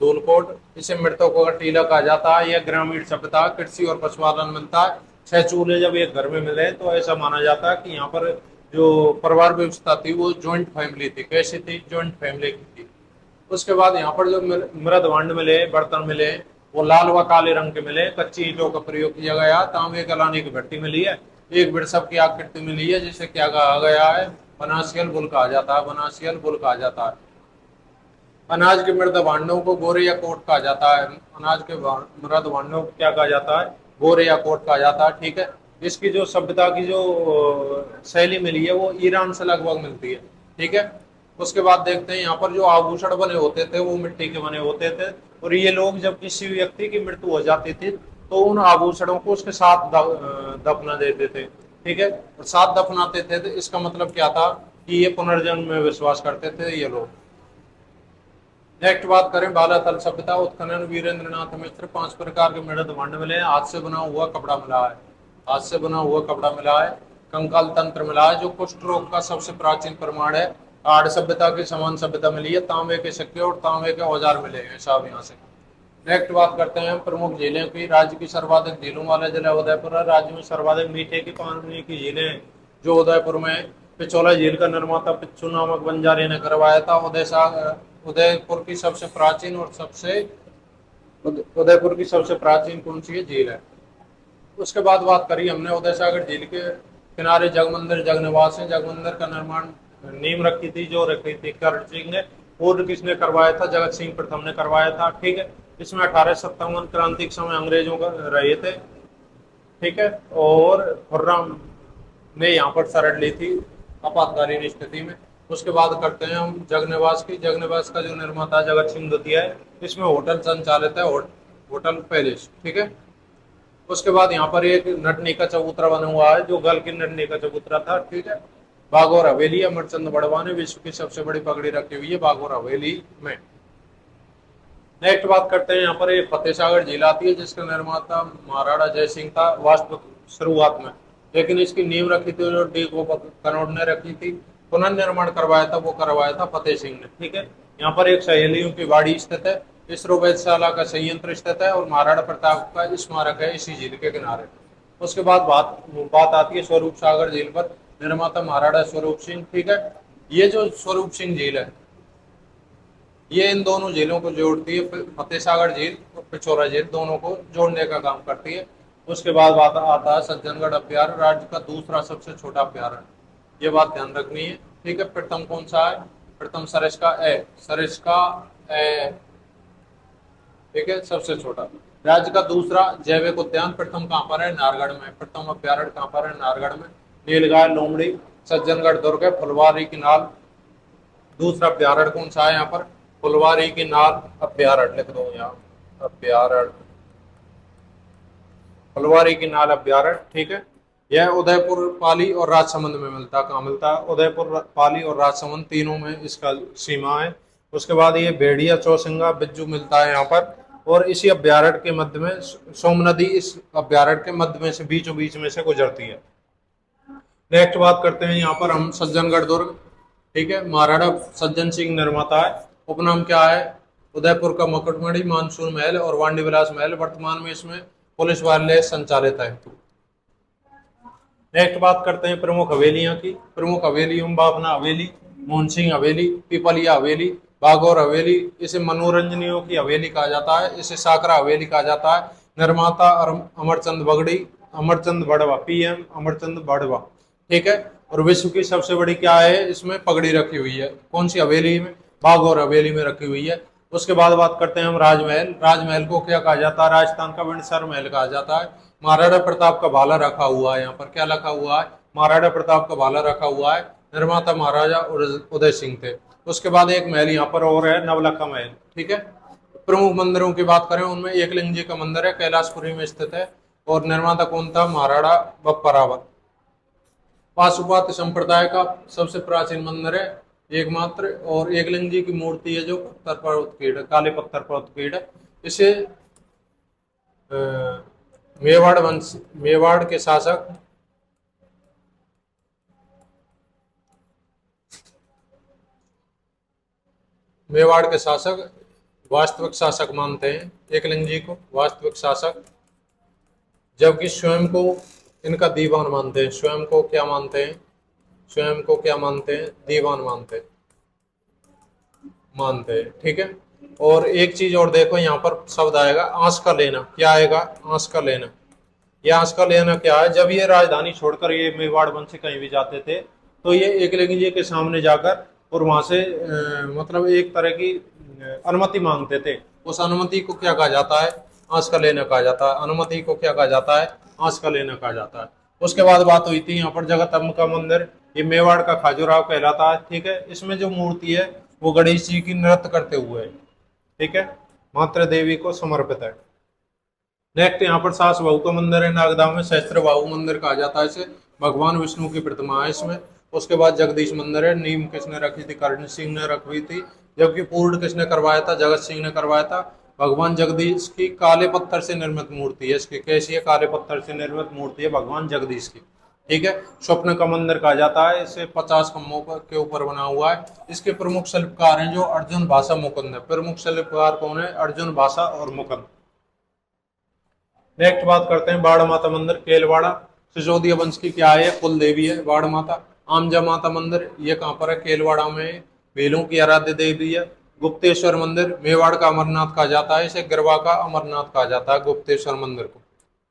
धूलकोट। इसे मृतकों का टीला कहा जाता है। यह ग्रामीण सभ्यता, कृषि और पशुपालन मिलता है। 6 चूल्हे जब एक घर में मिले तो ऐसा माना जाता है कि यहाँ पर जो परिवार व्यवस्था थी वो ज्वाइंट फैमिली थी। कैसी थी, ज्वाइंट फैमिली की थी। उसके बाद यहाँ पर जो मृद भांड मिले, बर्तन मिले, वो लाल व काले रंग के मिले। कच्ची ईंटों का प्रयोग किया गया। तांबे कलानी की भट्टी मिली है। एक बिरसप की आकृति मिली है जिसे क्या कहा गया है, बनासियल बुल कहा जाता है। बनासियल बुल कहा जाता है। अनाज के मृद भांडों को गोरे या कोट कहा जाता है। अनाज के मृद भांडों को क्या कहा जाता है, गोरे या कोट कहा जाता है। ठीक है, इसकी जो सभ्यता की जो शैली मिली है वो ईरान से लगभग मिलती है। ठीक है, उसके बाद देखते हैं यहाँ पर जो आभूषण बने होते थे वो मिट्टी के बने होते थे। और ये लोग जब किसी व्यक्ति की मृत्यु हो जाती थी तो उन आभूषणों को उसके साथ दफना देते थे। ठीक है, और साथ दफनाते थे तो इसका मतलब क्या था कि ये पुनर्जन्म में विश्वास करते थे ये लोग। नेक्स्ट बात करें, बालातल सभ्यता। उत्खनन वीरेंद्र नाथ मिश्र। 5 प्रकार के मृद भांड मिले। हाथ से बना हुआ कपड़ा मिला है। हाथ से बना हुआ कपड़ा मिला है। कंकाल तंत्र मिला है जो कुष्ठ रोग का सबसे प्राचीन प्रमाण है। आर्य सभ्यता की समान सभ्यता मिली है। तांबे के सिक्के और तांबे के औजार मिले हैं साहब यहाँ से। नेक्स्ट बात करते हैं प्रमुख झीलें की। राज्य की सर्वाधिक झीलों वाला जिला उदयपुर है। राज्य में सर्वाधिक मीठे की पानी की झीलें जो उदयपुर में, पिछोला झील का निर्माता पिच्चू नामक बंजारे ने करवाया था। उदयपुर की सबसे प्राचीन और उदयपुर की सबसे प्राचीन कौन सी झील है। उसके बाद बात करी हमने उदय सागर झील के किनारे जगमंदिर जगनिवास है। जगमंदिर का निर्माण नींव रखी थी जो रखी थी करण सिंह ने। पूर्व किसने करवाया था, जगत सिंह प्रथम ने करवाया था। ठीक है, इसमें 1857 क्रांति के समय अंग्रेजों का रहे थे। ठीक है, और खुर्रम ने यहाँ पर शरण ली थी आपातकालीन स्थिति में। उसके बाद करते हैं हम जगनिवास की। जगनिवास का जो निर्माता जगत सिंह द्वितीय है। इसमें होटल संचालित है, होटल पैलेस। ठीक है, उसके बाद यहाँ पर एक नटनी का चबूतरा बना हुआ है जो गल की नटनी का चबूतरा था। ठीक है, बागौर हवेली। अमरचंद बड़वा ने विश्व की सबसे बड़ी पगड़ी रखी हुई है बागौर हवेली में। नेक्स्ट बात करते हैं, यहाँ पर एक फतेह सागर झील आती है जिसका निर्माता महाराणा जय सिंह था वास्तव शुरुआत में, लेकिन इसकी नींव रखी थी जो डी को कनौड ने रखी थी। पुनर्निर्माण करवाया था वो करवाया था फतेह सिंह ने। ठीक है, यहाँ पर एक सहेलियों की बाड़ी स्थित है, इसरो वेधशाला का संयंत्र स्थित है और महाराणा प्रताप का स्मारक है इसी झील के किनारे। उसके बाद बात बात आती है स्वरूप सागर झील पर, निर्माता महाराणा स्वरूप सिंह। ठीक है, ये जो स्वरूप सिंह झील है ये इन दोनों झीलों को जोड़ती है, फतेह सागर झील और पिछोरा झील दोनों को जोड़ने का काम करती है। उसके बाद बात आता है सज्जनगढ़ अभ्यारण्य, राज्य का दूसरा सबसे छोटा अभ्यारण्य, ये बात ध्यान रखनी है। ठीक है, प्रथम कौन सा है? प्रथम सरिस्का ए, सरिस्का ए। ठीक है, सबसे छोटा। राज्य का दूसरा जैविक उद्यान प्रथम कहाँ पर है? नाहरगढ़ में। प्रथम अभ्यारण्य कहाँ पर है? नाहरगढ़ में। नीलगाय, लोमड़ी, सज्जनगढ़ दुर्ग है, फुलवारी की नाल। दूसरा अभ्यारण्य कौन सा है यहाँ पर? फुलवारी की नाल अभ्यारण्य, लिख दो यहाँ अभ्यारण्य, फुलवारी की नाल अभ्यारण्य। ठीक है, यह उदयपुर, पाली और राजसमंद में मिलता है। कहाँ मिलता है? उदयपुर, पाली और राजसमंद तीनों में इसका सीमा है। उसके बाद ये भेड़िया, चौसिंगा, बिज्जू मिलता है यहाँ पर। और इसी अभ्यारण्य के मध्य में सोम नदी इस अभ्यारण्य के मध्य में से बीचों बीच में से गुजरती है। नेक्स्ट बात करते हैं यहाँ पर हम सज्जनगढ़ दुर्ग। ठीक है, महाराणा सज्जन सिंह निर्माता है। उपनाम क्या है? उदयपुर का मुकुटमणि, मानसून महल और वांडी विलास महल। वर्तमान में इसमें पुलिस वाले संचालित है। नेक्स्ट बात करते हैं प्रमुख हवेलियां की। प्रमुख हवेलियों में बाफना हवेली, मोहन सिंह हवेली, पिपलिया हवेली, बागौर हवेली। इसे मनोरंजनियों की हवेली कहा जाता है, इसे साकरा हवेली कहा जाता है। निर्माता अमरचंद बगड़ी, अमरचंद बड़वा, पीएम अमरचंद बड़वा। ठीक है, और विश्व की सबसे बड़ी क्या है? इसमें पगड़ी रखी हुई है। कौन सी हवेली में? बागौर हवेली में रखी हुई है। उसके बाद बात करते हैं हम राजमहल। राजमहल को क्या कहा जाता है? राजस्थान का विंडसर महल कहा जाता है। महाराणा प्रताप का भाला रखा हुआ है यहाँ पर। क्या रखा हुआ है? महाराणा प्रताप का भाला रखा हुआ है। निर्माता महाराजा उदय सिंह थे। उसके बाद एक महल यहाँ पर और है, नवलखा महल। ठीक है, प्रमुख मंदिरों की बात करें उनमें एकलिंग जी का मंदिर है, कैलाशपुरी में स्थित है। और निर्माता कौन था? महाराणा बप्पा रावत। पाशुपत संप्रदाय का सबसे प्राचीन मंदिर है, एकमात्र। और एकलिंग जी की मूर्ति है जो पत्थर पर उत्कीर्ण, काले पत्थर पर उत्कीर्ण है। इसे मेवाड़ वंश, मेवाड़ के शासक मेवाड़ के शासक वास्तविक शासक मानते हैं एकलिंग जी को, वास्तविक शासक। जबकि स्वयं को इनका दीवान मानते हैं। स्वयं को क्या मानते हैं? स्वयं को क्या मानते हैं? दीवान मानते हैं। ठीक है, और एक चीज और देखो, यहाँ पर शब्द आएगा आंस का लेना। क्या आएगा? आंस का लेना। ये आंस का लेना क्या है? जब ये राजधानी छोड़कर ये मेवाड़ वंश से कहीं भी जाते थे तो ये एकलिंग जी के सामने जाकर और वहां से मतलब एक तरह की अनुमति मांगते थे। उस अनुमति को क्या कहा जाता है? आंस का लेना कहा जाता है। अनुमति को क्या कहा जाता है? आंस का लेना कहा जाता है। उसके बाद बात हुई थी यहाँ पर जगदम्बिका मंदिर, ये मेवाड़ का खाजूराहो कहलाता है। ठीक है, इसमें जो मूर्ति है वो गणेश जी की नृत्य करते हुए है। ठीक है, मात्र देवी को समर्पित है। नेक्स्ट यहाँ पर सास बहू का मंदिर है नागदा में, सहस्त्र बाहु मंदिर कहा जाता है इसे। भगवान विष्णु की प्रतिमा है इसमें। उसके बाद जगदीश मंदिर है, नींव किसने रखी थी? कर्ण सिंह ने रखी थी। जबकि पूर्ण किसने करवाया था? जगत सिंह ने करवाया था। भगवान जगदीश की काले पत्थर से निर्मित मूर्ति है। इसकी कैसी है? काले पत्थर से निर्मित मूर्ति है भगवान जगदीश की। ठीक है, स्वप्न का मंदिर कहा जाता है इसे। 50 खम्भों के ऊपर बना हुआ है। इसके प्रमुख शिल्पकार हैं जो अर्जुन भाषा मुकुंद है। प्रमुख शिल्पकार कौन है? अर्जुन भाषा और मुकुंद। नेक्स्ट बात करते हैं बाड़ माता मंदिर, केलवाड़ा। सिसोदिया वंश की क्या है? कुल देवी है बाड़ माता। आमजा माता मंदिर, ये कहाँ पर है? केलवाड़ा में। भेलों की आराध्य देवी है। गुप्तेश्वर मंदिर, मेवाड़ का अमरनाथ कहा जाता है इसे, गिरवा का अमरनाथ कहा जाता है गुप्तेश्वर मंदिर को।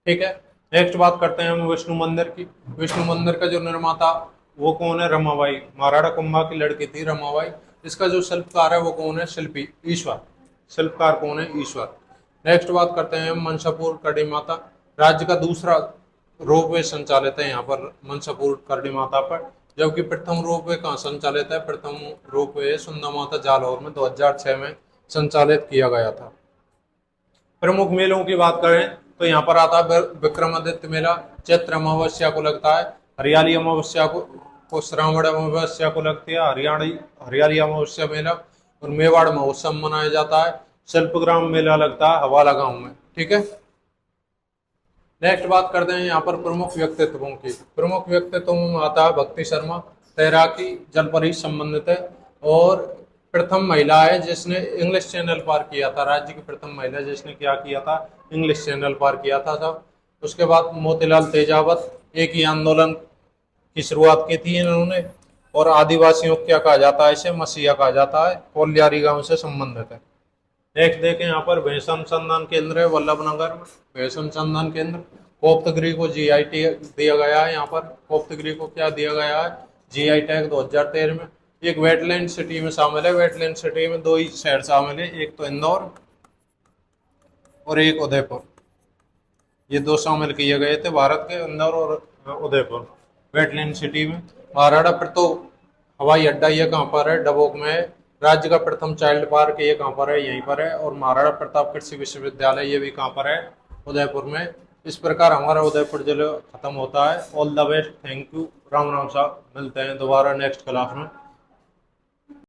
ठीक है, नेक्स्ट बात करते हैं हम विष्णु मंदिर की। विष्णु मंदिर का जो निर्माता वो कौन है? रमाबाई, महाराणा कुंभा की लड़की थी रमाबाई। इसका जो शिल्पकार है वो कौन है? शिल्पी, ईश्वर। शिल्पकार कौन है? ईश्वर। नेक्स्ट बात करते हैं मनसापुर करडी माता, राज्य का दूसरा रोपवे संचालित है यहाँ पर मनसापुर करडी माता पर। जबकि प्रथम रोपवे कहाँ संचालित है? प्रथम रोपवे सुंदर माता जालौर में 2006 में संचालित किया गया था। प्रमुख मेलों की बात करें तो यहाँ पर आता है विक्रमादित्य मेला, चैत्र अमावस्या को लगता है। हरियाली अमावस्या को श्रावण अमावस्या को लगती है हरियाली अमावस्या मेला। और मेवाड़ महोत्सव मनाया जाता है। शिल्पग्राम मेला लगता है हवाला गांव में। ठीक है, नेक्स्ट बात करते हैं यहाँ पर प्रमुख व्यक्तित्वों की। प्रमुख व्यक्तित्वों में आता है भक्ति शर्मा, तैराकी जलपरी संबंधित है। और प्रथम महिला है जिसने इंग्लिश चैनल पार किया था, राज्य की प्रथम महिला जिसने क्या किया था, इंग्लिश चैनल पार किया था सब। उसके बाद मोतीलाल तेजावत, एक ही आंदोलन की शुरुआत की थी इन्होंने, और आदिवासियों को क्या कहा जाता है, इसे मसीहा कहा जाता है, कोलियारी गांव से संबंधित है। नेक्स्ट देखें यहाँ पर भैंस अनुसंधान केंद्र है वल्लभनगर में, भैंस अनुसंधान केंद्र। कोप्तगिरी को जीआई टैग दिया गया है, यहाँ पर कोप्तगिरी को क्या दिया गया है, जीआई टैग 2013 में। एक वेटलैंड सिटी में शामिल है, वेटलैंड सिटी में दो ही शहर शामिल है, एक तो इंदौर और एक उदयपुर, ये दो शामिल किए गए थे भारत के, इंदौर और उदयपुर वेटलैंड सिटी में। महाराणा प्रताप हवाई अड्डा ये कहाँ पर है, डबोक में है। राज्य का प्रथम चाइल्ड पार्क ये कहाँ पर है, यहीं पर है। और महाराणा प्रताप कृषि विश्वविद्यालय ये भी कहाँ पर है, उदयपुर में। इस प्रकार हमारा उदयपुर जिला खत्म होता है। All the best, thank you, Ram Ram साहब, मिलते हैं दोबारा नेक्स्ट क्लास में।